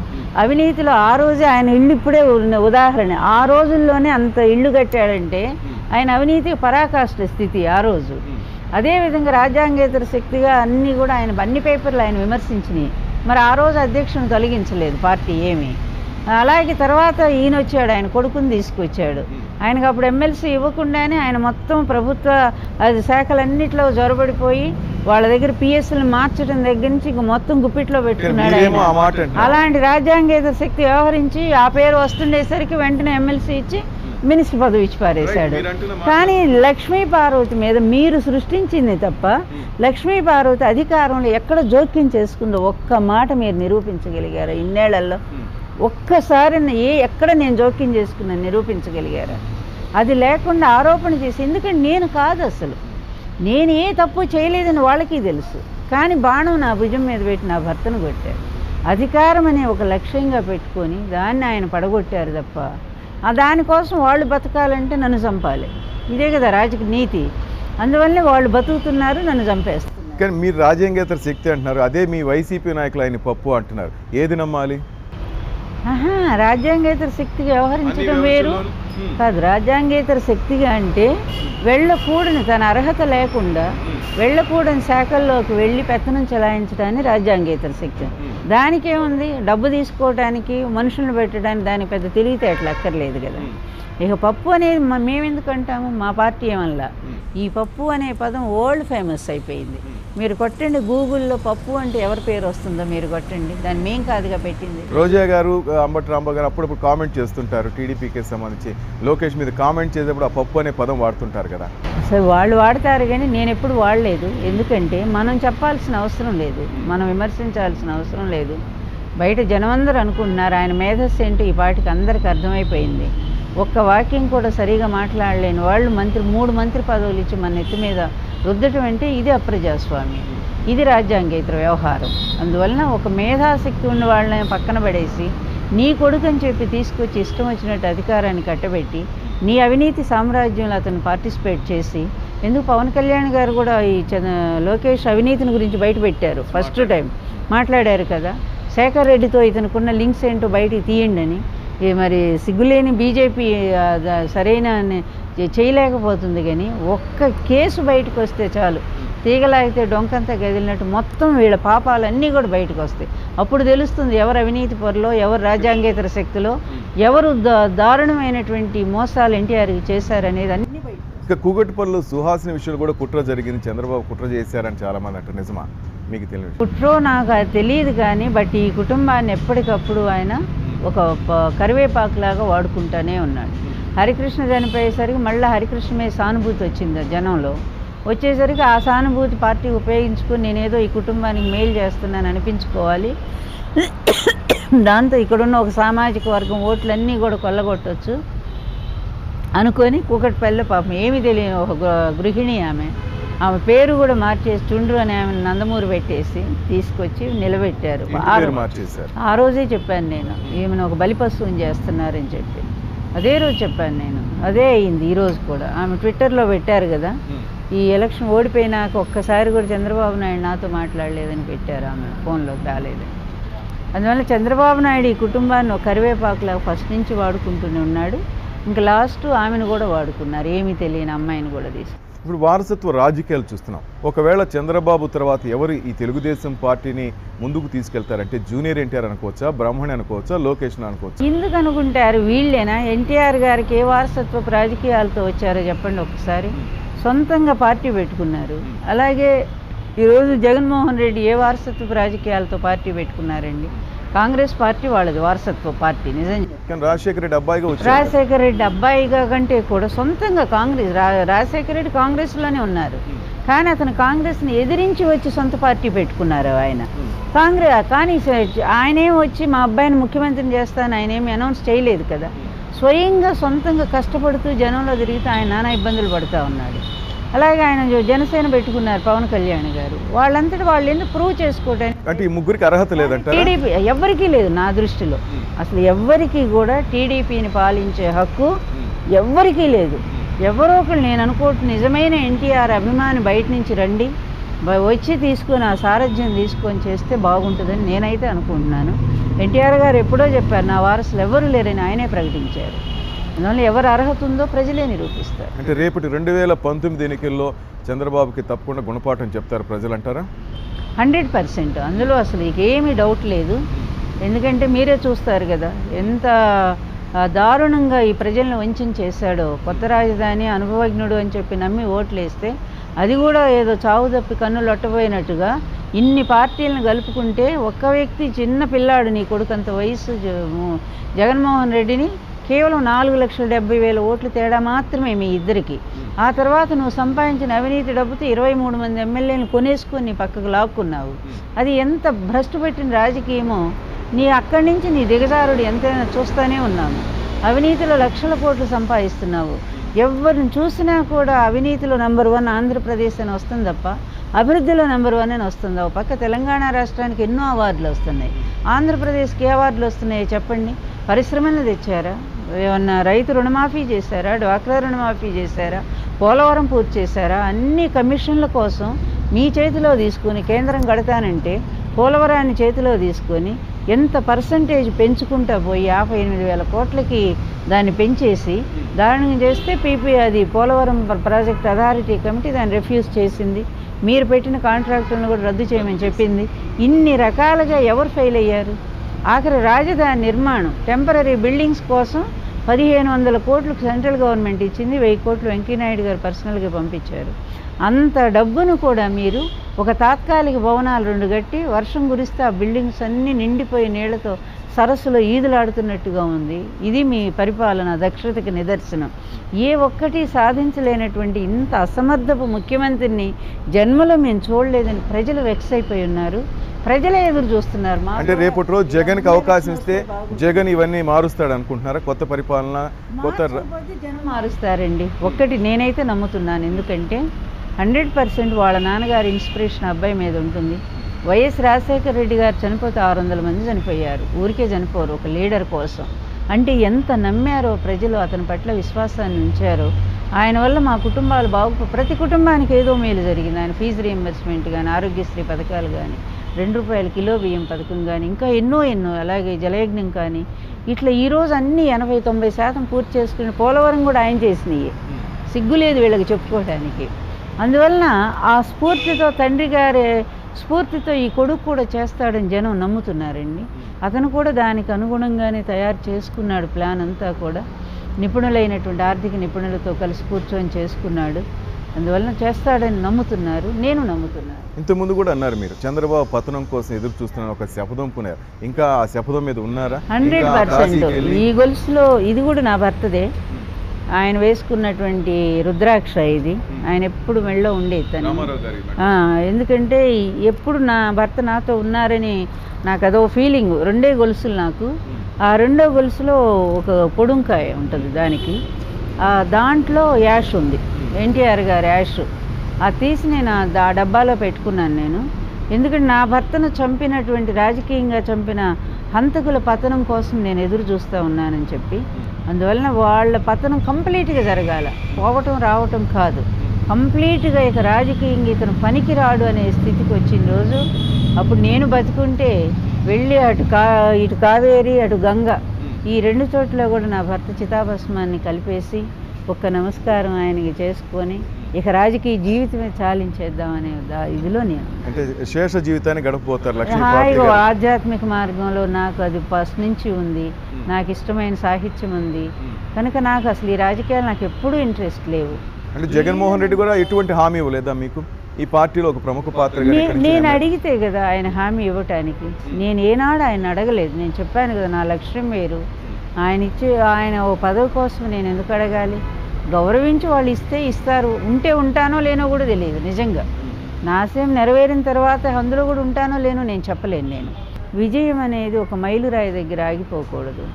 అవినీతిలో ఆ రోజే ఆయన ఇల్లు ఇప్పుడే ఉదాహరణ. ఆ రోజుల్లోనే అంత ఇల్లు కట్టాడంటే ఆయన అవినీతి పరాకాష్ఠ స్థితి ఆ రోజు. అదేవిధంగా రాజ్యాంగేతర శక్తిగా అన్నీ కూడా అన్ని పేపర్లు ఆయన విమర్శించినాయి. మరి ఆ రోజు అధ్యక్షుని తొలగించలేదు పార్టీ ఏమీ. అలాగే తర్వాత ఈయన వచ్చాడు, ఆయన కొడుకుని తీసుకొచ్చాడు. ఆయనకు అప్పుడు ఎమ్మెల్సీ ఇవ్వకుండానే ఆయన మొత్తం ప్రభుత్వ శాఖలన్నింటిలో జొరబడిపోయి వాళ్ళ దగ్గర పిఎస్లు మార్చడం దగ్గర నుంచి ఇంక మొత్తం గుప్పిట్లో పెట్టుకున్నాడు ఆయన. అలాంటి రాజ్యాంగేతర శక్తి వ్యవహరించి ఆ పేరు వస్తుండేసరికి వెంటనే ఎమ్మెల్సీ ఇచ్చి మినిస్టర్ పదవి ఇచ్చి పారేశాడు. కానీ లక్ష్మీ పార్వతి మీద మీరు సృష్టించింది తప్ప లక్ష్మీ పార్వతి అధికారంలో ఎక్కడ జోక్యం చేసుకుందో ఒక్క మాట మీరు నిరూపించగలిగారా ఇన్నేళ్లలో? ఒక్కసారి ఎక్కడ నేను జోక్యం చేసుకున్నాను నిరూపించగలిగారా? అది లేకుండా ఆరోపణ చేసి, ఎందుకంటే నేను కాదు, అసలు నేను ఏ తప్పు చేయలేదని వాళ్ళకి తెలుసు. కానీ బాణం నా భుజం మీద పెట్టి నా భర్తను కొట్టారు. అధికారం అనే ఒక లక్ష్యంగా పెట్టుకొని దాన్ని ఆయన పడగొట్టారు తప్ప దానికోసం వాళ్ళు బతకాలంటే నన్ను చంపాలి. ఇదే కదా రాజకీయ నీతి. అందువల్లే వాళ్ళు బతుకుతున్నారు, నన్ను చంపేస్తున్నారు. కానీ మీరు రాజ్యాంగేతర శక్తి అంటున్నారు, అదే మీ వైసీపీ నాయకులు ఆయన పప్పు అంటున్నారు. ఏది నమ్మాలి? రాజ్యాంగేతర శక్తిగా వ్యవహరించడం వేరు కాదు. రాజ్యాంగేతర శక్తిగా అంటే వెళ్ళకూడని, తన అర్హత లేకుండా వెళ్ళకూడని శాఖల్లోకి వెళ్ళి పెత్తనం చెలాయించడాన్ని రాజ్యాంగేతర శక్తి. దానికేముంది? డబ్బు తీసుకోవడానికి, మనుషులను పెట్టడానికి దానికి పెద్ద తెలివితేటలు అక్కర్లేదు కదా. ఇక పప్పు అనేది మేమెందుకు అంటాము? మా పార్టీ ఏమల్లా ఈ పప్పు అనే పదం వరల్డ్ ఫేమస్ అయిపోయింది. మీరు కొట్టండి గూగుల్లో, పప్పు అంటే ఎవరి పేరు వస్తుందో మీరు కొట్టండి, దాన్ని మేం కాదుగా పెట్టింది. రోజా గారు, అంబటి రాంబాబు గారు అప్పుడప్పుడు కామెంట్ చేస్తుంటారు టీడీపీకి సంబంధించి. లోకేష్ మీద కామెంట్ చేసేప్పుడు ఆ పప్పు అనే పదం వాడుతుంటారు కదా. అసలు వాళ్ళు వాడతారు కానీ నేను ఎప్పుడు వాడలేదు. ఎందుకంటే మనం చెప్పాల్సిన అవసరం లేదు, మనం విమర్శించాల్సిన అవసరం లేదు. బయట జనమందరూ అనుకుంటున్నారు ఆయన మేధస్సు ఏంటో ఈ పాటికి అందరికి అర్థమైపోయింది. ఒక్క వాక్యం కూడా సరిగా మాట్లాడలేని వాళ్ళు 3 మంత్రి పదవులు ఇచ్చి మన నెత్తి మీద రుద్దటం అంటే ఇది అప్రజాస్వామ్యం, ఇది రాజ్యాంగేతర వ్యవహారం. అందువలన ఒక మేధాశక్తి ఉన్న వాళ్ళని పక్కన పడేసి నీ కొడుకు అని చెప్పి తీసుకొచ్చి ఇష్టం వచ్చినట్టు అధికారాన్ని కట్టబెట్టి నీ అవినీతి సామ్రాజ్యంలో అతను పార్టిసిపేట్ చేసి, ఎందుకు పవన్ కళ్యాణ్ గారు కూడా ఈ లోకేష్ అవినీతిని గురించి బయట పెట్టారు, ఫస్ట్ టైం మాట్లాడారు కదా. శేఖర్ రెడ్డితో ఇతనుకున్న లింక్స్ ఏంటో బయటికి తీయండి అని. మరి సిగ్గులేని బీజేపీ సరైన చేయలేకపోతుంది. కానీ ఒక్క కేసు బయటకు వస్తే చాలు, తీగలాగితే డొంకంతా గదిలినట్టు మొత్తం వీళ్ళ పాపాలన్నీ కూడా బయటకు వస్తాయి. అప్పుడు తెలుస్తుంది ఎవరు అవినీతి పరులో, ఎవరు రాజ్యాంగేతర శక్తిలో, ఎవరు దారుణమైనటువంటి మోసాలు ఎన్టీఆర్కి చేశారనేది అన్ని బయట. ఇక కూకట్పల్లిలో సుహాసిని విషయంలో కూడా కుట్ర జరిగింది, చంద్రబాబు కుట్ర చేశారని చాలామంది అంటారు. నిజమా? మీకు తెలియదు. కుట్రో నాకు తెలియదు కానీ బట్ ఈ కుటుంబాన్ని ఎప్పటికప్పుడు ఆయన ఒక కరివేపాకులాగా వాడుకుంటూనే ఉన్నాడు. హరికృష్ణ చనిపోయేసరికి మళ్ళీ హరికృష్ణ మీద సానుభూతి వచ్చింది జనంలో. వచ్చేసరికి ఆ సానుభూతి పార్టీ ఉపయోగించుకొని నేనేదో ఈ కుటుంబానికి మేలు చేస్తున్నాను అనిపించుకోవాలి, దాంతో ఇక్కడున్న ఒక సామాజిక వర్గం ఓట్లన్నీ కూడా కొల్లగొట్టవచ్చు అనుకొని కూకట్పల్లిలో పాపం ఏమీ తెలియని ఒక గృహిణి, ఆమె పేరు కూడా మార్చేసి చుండ్రు అని ఆమె నందమూరి పెట్టేసి తీసుకొచ్చి నిలబెట్టారు. ఆ రోజే చెప్పాను నేను, ఈమెను ఒక బలిపశువుని చేస్తున్నారని చెప్పి. అదే రోజు చెప్పాను నేను, అదే అయింది. ఈరోజు కూడా ఆమె ట్విట్టర్లో పెట్టారు కదా, ఈ ఎలక్షన్ ఓడిపోయినాక ఒక్కసారి కూడా చంద్రబాబు నాయుడు నాతో మాట్లాడలేదని పెట్టారు, ఆమె ఫోన్లోకి రాలేదని. అందువల్ల చంద్రబాబు నాయుడు ఈ కుటుంబాన్ని ఒక కరివేపాకులాగా ఫస్ట్ నుంచి వాడుకుంటూనే ఉన్నాడు. ఇంకా లాస్ట్ ఆమెను కూడా వాడుకున్నారు, ఏమీ తెలియని అమ్మాయిని కూడా తీసుకు. ఇప్పుడు వారసత్వ రాజకీయాలు చూస్తున్నాం. ఒకవేళ చంద్రబాబు తర్వాత ఎవరు ఈ తెలుగుదేశం పార్టీని ముందుకు తీసుకెళ్తారంటే జూనియర్ ఎన్టీఆర్ అనుకోవచ్చా, బ్రాహ్మణి అనుకోవచ్చా, లోకేష్ అనుకోవచ్చా? ఎందుకు అనుకుంటారు? వీళ్ళేనా? ఎన్టీఆర్ గారికి ఏ వారసత్వ రాజకీయాలతో వచ్చారో చెప్పండి ఒకసారి. సొంతంగా పార్టీ పెట్టుకున్నారు. అలాగే ఈరోజు జగన్మోహన్ రెడ్డి ఏ వారసత్వ రాజకీయాలతో పార్టీ పెట్టుకున్నారండి? కాంగ్రెస్ పార్టీ వాళ్ళది వారసత్వ పార్టీ నిజంగా. రాజశేఖర రెడ్డి అబ్బాయిగా కంటే కూడా సొంతంగా రాజశేఖర రెడ్డి కాంగ్రెస్లోనే ఉన్నారు. కానీ అతను కాంగ్రెస్ని ఎదిరించి వచ్చి సొంత పార్టీ పెట్టుకున్నారు ఆయన. కానీ ఆయనేం వచ్చి మా అబ్బాయిని ముఖ్యమంత్రిని చేస్తాను ఆయనేమి అనౌన్స్ చేయలేదు కదా. స్వయంగా సొంతంగా కష్టపడుతూ జనంలో తిరిగితే ఆయన నానా ఇబ్బందులు పడుతూ ఉన్నాడు. అలాగే ఆయన జనసేన పెట్టుకున్నారు పవన్ కళ్యాణ్ గారు. వాళ్ళంతటి వాళ్ళు ఎందుకు ప్రూవ్ చేసుకోవడానికి? అంటే ఈ ముగ్గురికి అర్హత లేదంట. టీడీపీ ఎవ్వరికీ లేదు నా దృష్టిలో. అసలు ఎవ్వరికీ కూడా టీడీపీని పాలించే హక్కు ఎవ్వరికీ లేదు. ఎవరో ఒకరు, నేను అనుకోవట్టు నిజమైన ఎన్టీఆర్ అభిమాని బయట నుంచి రండి, వచ్చి తీసుకొని ఆ సారథ్యం తీసుకొని చేస్తే బాగుంటుందని నేనైతే అనుకుంటున్నాను. ఎన్టీఆర్ గారు ఎప్పుడో చెప్పారు నా వారసులు ఎవరు లేరని ఆయనే ప్రకటించారు. అందువల్ల ఎవరు అర్హత ఉందో ప్రజలే నిరూపిస్తారు. అంటే రేపటి 2019 ఎన్నికల్లో చంద్రబాబుకి తప్పకుండా గుణపాఠం చెప్తారు ప్రజలు అంటారా? 100%. అందులో అసలు ఏమీ డౌట్ లేదు. ఎందుకంటే మీరే చూస్తారు కదా ఎంత దారుణంగా ఈ ప్రజలను వంచన చేశాడో. కొత్త రాజధాని అనుభవజ్ఞుడు అని చెప్పి నమ్మి ఓట్లేస్తే అది కూడా ఏదో చావు తప్పి కన్ను లొట్టబోయినట్టుగా ఇన్ని పార్టీలను కలుపుకుంటే ఒక్క వ్యక్తి చిన్న పిల్లాడు నీ కొడుకంత వయసు జగన్మోహన్ రెడ్డిని కేవలం 4,70,000 ఓట్లు తేడా మాత్రమే మీ ఇద్దరికి. ఆ తర్వాత నువ్వు సంపాదించిన అవినీతి డబ్బుతో 23 మంది ఎమ్మెల్యేలను కొనేసుకొని నీ పక్కకు లాక్కున్నావు. అది ఎంత భ్రష్టు పెట్టిన రాజకీయమో నీ అక్కడి నుంచి నీ దిగజారుడు ఎంతైనా చూస్తూనే ఉన్నాము. అవినీతిలో లక్షల కోట్లు సంపాదిస్తున్నావు. ఎవరిని చూసినా కూడా అవినీతిలో నెంబర్ 1 ఆంధ్రప్రదేశ్ అని వస్తుంది తప్ప అభివృద్ధిలో నెంబర్ 1 అని వస్తుంది. ఒక పక్క తెలంగాణ రాష్ట్రానికి ఎన్నో అవార్డులు వస్తున్నాయి. ఆంధ్రప్రదేశ్కి ఏ అవార్డులు వస్తున్నాయో చెప్పండి. పరిశ్రమలు తెచ్చారా? ఏమన్నా రైతు రుణమాఫీ చేశారా? డ్వాక్రా రుణమాఫీ చేశారా? పోలవరం పూర్తి చేశారా? అన్ని కమిషన్ల కోసం మీ చేతిలో తీసుకుని కేంద్రం కడతానంటే పోలవరాన్ని చేతిలో తీసుకొని ఎంత పర్సంటేజ్ పెంచుకుంటా పోయి 58,000 కోట్లకి దాన్ని పెంచేసి దారుణంగా చేస్తే అది పోలవరం ప్రాజెక్ట్ అథారిటీ కమిటీ దాన్ని రిఫ్యూజ్ చేసింది. మీరు పెట్టిన కాంట్రాక్టులను కూడా రద్దు చేయమని చెప్పింది. ఇన్ని రకాలుగా ఎవరు ఫెయిల్ అయ్యారు? ఆఖరి రాజధాని నిర్మాణం టెంపరీ బిల్డింగ్స్ కోసం 1,500 కోట్లు సెంట్రల్ గవర్నమెంట్ ఇచ్చింది. 1,000 కోట్లు వెంకయ్యనాయుడు గారు పర్సనల్గా పంపించారు. అంత డబ్బును కూడా మీరు ఒక తాత్కాలిక భవనాలు 2 కట్టి వర్షం కురిస్తే ఆ బిల్డింగ్స్ అన్నీ నిండిపోయి నీళ్లతో సరస్సులో ఈదులాడుతున్నట్టుగా ఉంది. ఇది మీ పరిపాలన దక్షతకి నిదర్శనం. ఏ ఒక్కటి సాధించలేనటువంటి ఇంత అసమర్థపు ముఖ్యమంత్రిని జన్మలో మేము చూడలేదని ప్రజలు వెక్స్ అయిపోయి ఉన్నారు. ప్రజలే ఎదురు చూస్తున్నారు. అంటే రేపటి రోజు జగన్కి అవకాశం ఇస్తే జగన్ ఇవన్నీ మారుస్తాడు అనుకుంటున్నారా? కొత్త పరిపాలన జనం మారుస్తారండి. ఒక్కటి నేనైతే నమ్ముతున్నాను. ఎందుకంటే 100% వాళ్ళ నాన్నగారి ఇన్స్పిరేషన్ అబ్బాయి మీద ఉంటుంది. వైఎస్ రాజశేఖర రెడ్డి గారు చనిపోతే 600 మంది చనిపోయారు. ఊరికే చనిపోరు, ఒక లీడర్ కోసం. అంటే ఎంత నమ్మారో ప్రజలు, అతని పట్ల విశ్వాసాన్ని ఉంచారో. ఆయన వల్ల మా కుటుంబాలు ప్రతి కుటుంబానికి ఏదో మేలు జరిగింది. ఆయన ఫీజు రీయింబర్స్మెంట్ కానీ, ఆరోగ్యశ్రీ పథకాలు కానీ, ₹2 కిలో బియ్యం పథకం కానీ, ఇంకా ఎన్నో అలాగే జలయజ్ఞం కానీ, ఇట్లా ఈరోజు అన్నీ 80-90% పూర్తి చేసుకుని పోలవరం కూడా ఆయన చేసినాయి. సిగ్గులేదు వీళ్ళకి చెప్పుకోవడానికి. అందువలన ఆ స్ఫూర్తితో తండ్రి గారి స్ఫూర్తితో ఈ కొడుకు కూడా చేస్తాడని జనం నమ్ముతున్నారండి. అతను కూడా దానికి అనుగుణంగానే తయారు చేసుకున్నాడు. ప్లాన్ అంతా కూడా నిపుణులైనటువంటి ఆర్థిక నిపుణులతో కలిసి కూర్చొని చేసుకున్నాడు. అందువలన చేస్తాడని నమ్ముతున్నారు, నేను నమ్ముతున్నాను. ఇంతకుముందు కూడా అన్నారు మీరు చంద్రబాబు పతనం కోసం ఎదురు చూస్తున్న ఒక శపథం పునారు. ఇంకా ఆ శపథం మీద ఉన్నారా? 100%. ఈ గొలుసులో ఇది కూడా నా భర్తదే. ఆయన వేసుకున్నటువంటి రుద్రాక్ష ఇది. ఆయన ఎప్పుడు మెళ్ళో ఉండేది తను. ఎందుకంటే ఎప్పుడు నా భర్త నాతో ఉన్నారని నాకు అదో ఫీలింగ్. 2 గొలుసులు నాకు. ఆ 2వ గొలుసులో ఒక పొడుంకాయ ఉంటుంది దానికి. దాంట్లో యాష్ ఉంది, ఎన్టీఆర్ గారి యాష్. అది తీసి నేను ఆ డబ్బాలో పెట్టుకున్నాను నేను. ఎందుకంటే నా భర్తను చంపినటువంటి, రాజకీయంగా చంపిన హంతకుల పతనం కోసం నేను ఎదురు చూస్తూ ఉన్నానని చెప్పి. అందువలన వాళ్ళ పతనం కంప్లీట్గా జరగాల, పోవటం రావటం కాదు. కంప్లీట్గా ఇక రాజకీయంగా ఇతను పనికి రాడు అనే స్థితికి వచ్చిన రోజు అప్పుడు నేను బతుకుంటే వెళ్ళి ఇటు కావేరి అటు గంగ ఈ 2 చోట్ల కూడా నా భర్త చితాభస్మాన్ని కలిపేసి ఒక్క నమస్కారం ఆయనకి చేసుకొని ఇక రాజకీయ జీవితమే చాలించేద్దామనే ఇదిలో నేను అంటే శేష జీవితాన్ని గడపబోతారు. హాయిగా ఆధ్యాత్మిక మార్గంలో నాకు అది ఫస్ట్ నుంచి ఉంది. నాకు ఇష్టమైన సాహిత్యం ఉంది కనుక నాకు అసలు ఈ రాజకీయాలు నాకు ఎప్పుడూ ఇంట్రెస్ట్ లేవు. అంటే జగన్మోహన్ రెడ్డి కూడా ఎటువంటి హామీ ఇవ్వలేదా మీకు? ఈ పార్టీలో ఒక ప్రముఖ పాత్ర నేను అడిగితే కదా ఆయన హామీ ఇవ్వటానికి. నేను ఏనాడు ఆయన అడగలేదు. నేను చెప్పాను కదా, నా లక్ష్యం వేరు. ఆయన ఓ పదవి కోసం నేను ఎందుకు అడగాలి? గౌరవించి వాళ్ళు ఇస్తే ఇస్తారు, ఉంటే ఉంటానో లేనో కూడా తెలియదు. నిజంగా నా ఆశయం నెరవేరిన తర్వాత అందులో కూడా ఉంటానో లేనో నేను చెప్పలేను. నేను విజయం అనేది ఒక మైలురాయి దగ్గర ఆగిపోకూడదు,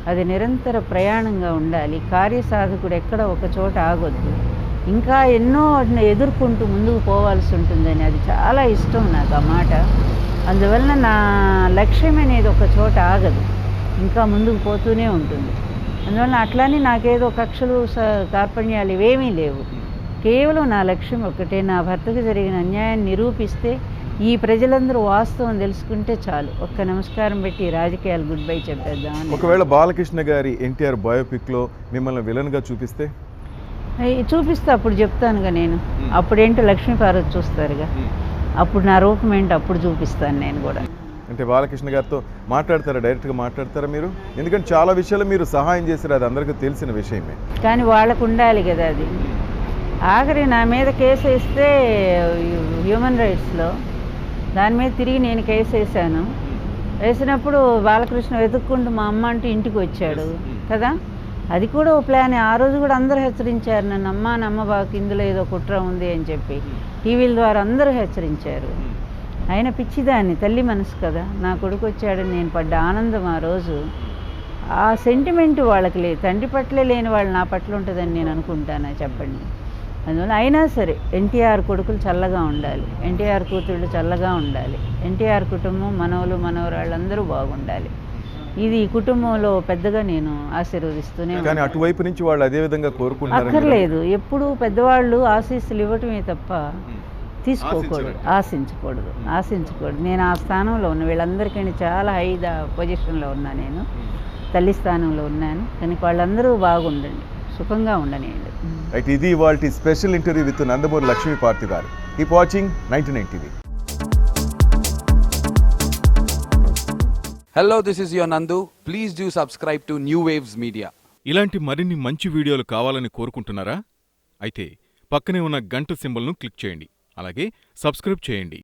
అది నిరంతర ప్రయాణంగా ఉండాలి. కార్యసాధకుడు ఎక్కడ ఒక చోట ఆగొద్దు, ఇంకా ఎన్నో వాటిని ఎదుర్కొంటూ ముందుకు పోవాల్సి ఉంటుందని అది చాలా ఇష్టం నాకు ఆ మాట. అందువలన నా లక్ష్యం అనేది ఒక చోట ఆగదు, ఇంకా ముందుకు పోతూనే ఉంటుంది. అందువలన అట్లానే నాకేదో కక్షలు కార్పణ్యాలు ఇవేమీ లేవు. కేవలం నా లక్ష్యం ఒకటే, నా భర్తకు జరిగిన అన్యాయాన్ని నిరూపిస్తే ఈ ప్రజలందరూ వాస్తవం తెలుసుకుంటే చాలు. ఒక్క నమస్కారం పెట్టి రాజకీయాలు గుడ్ బై చెప్పేద్దామని. ఒకవేళ బాలకృష్ణ గారి ఎన్టీఆర్ బయోపిక్లో మిమ్మల్ని విలన్గా చూపిస్తే అప్పుడు చెప్తానుగా నేను. అప్పుడేంటో లక్ష్మీపార్వతి చూస్తారుగా. అప్పుడు నా రూపం ఏంటి అప్పుడు చూపిస్తాను నేను కూడా. అంటే బాలకృష్ణ గారితో మాట్లాడతారా, డైరెక్ట్గా మాట్లాడతారా మీరు? ఎందుకంటే చాలా విషయాలు మీరు సహాయం చేశారు, అది అందరికీ తెలిసిన విషయమే. కానీ వాళ్ళకు ఉండాలి కదా అది. ఆఖరి నా మీద కేసు వేస్తే హ్యూమన్ రైట్స్లో దాని మీద తిరిగి నేను కేసు వేసాను. వేసినప్పుడు బాలకృష్ణ వెతుక్కుంటూ మా అమ్మ అంటే ఇంటికి వచ్చాడు కదా. అది కూడా ఓ ప్లాన్. ఆ రోజు కూడా అందరూ హెచ్చరించారు నన్ను, నమ్మ బాకి ఇందులో ఏదో కుట్ర ఉంది అని చెప్పి టీవీల ద్వారా అందరూ హెచ్చరించారు. ఆయన పిచ్చిదాన్ని, తల్లి మనసు కదా. నా కొడుకు వచ్చాడని నేను పడ్డ ఆనందం ఆ రోజు, ఆ సెంటిమెంట్ వాళ్ళకి లేదు. తండ్రి పట్లే లేని వాళ్ళు నా పట్ల ఉంటుందని నేను అనుకుంటానా చెప్పండి. అందువల్ల అయినా సరే ఎన్టీఆర్ కొడుకులు చల్లగా ఉండాలి, ఎన్టీఆర్ కూతుళ్ళు చల్లగా ఉండాలి, ఎన్టీఆర్ కుటుంబం మనవలు మనవరాళ్ళందరూ బాగుండాలి. ఇది ఈ కుటుంబంలో పెద్దగా నేను ఆశీర్వదిస్తూనే. కానీ అటువైపు నుంచి వాళ్ళు అదే విధంగా కోరుకుంటారు. అక్కర్లేదు, ఎప్పుడు పెద్దవాళ్ళు ఆశీస్సులు ఇవ్వటమే తప్ప తీసుకోకూడదు, ఆశించకూడదు. నేను ఆ స్థానంలో ఉన్న వీళ్ళందరికీ చాలా హై పొజిషన్లో ఉన్నా, నేను తల్లి స్థానంలో ఉన్నాను. కానీ వాళ్ళందరూ బాగుండండి, సుఖంగా ఉండనియండి. రైట్, ఇది ఇవాల్టి స్పెషల్ ఇంటర్వ్యూ విత్ నందమూరి లక్ష్మీపార్తి గారు. Keep watching 99 TV. Hello, this is your Nandu. Please do subscribe to New Waves Media. ఇలాంటి మరిన్ని మంచి వీడియోలు కావాలని కోరుకుంటున్నారా? అయితే పక్కనే ఉన్న గంట సింబల్ను క్లిక్ చేయండి. అలాగే సబ్స్క్రైబ్ చేయండి.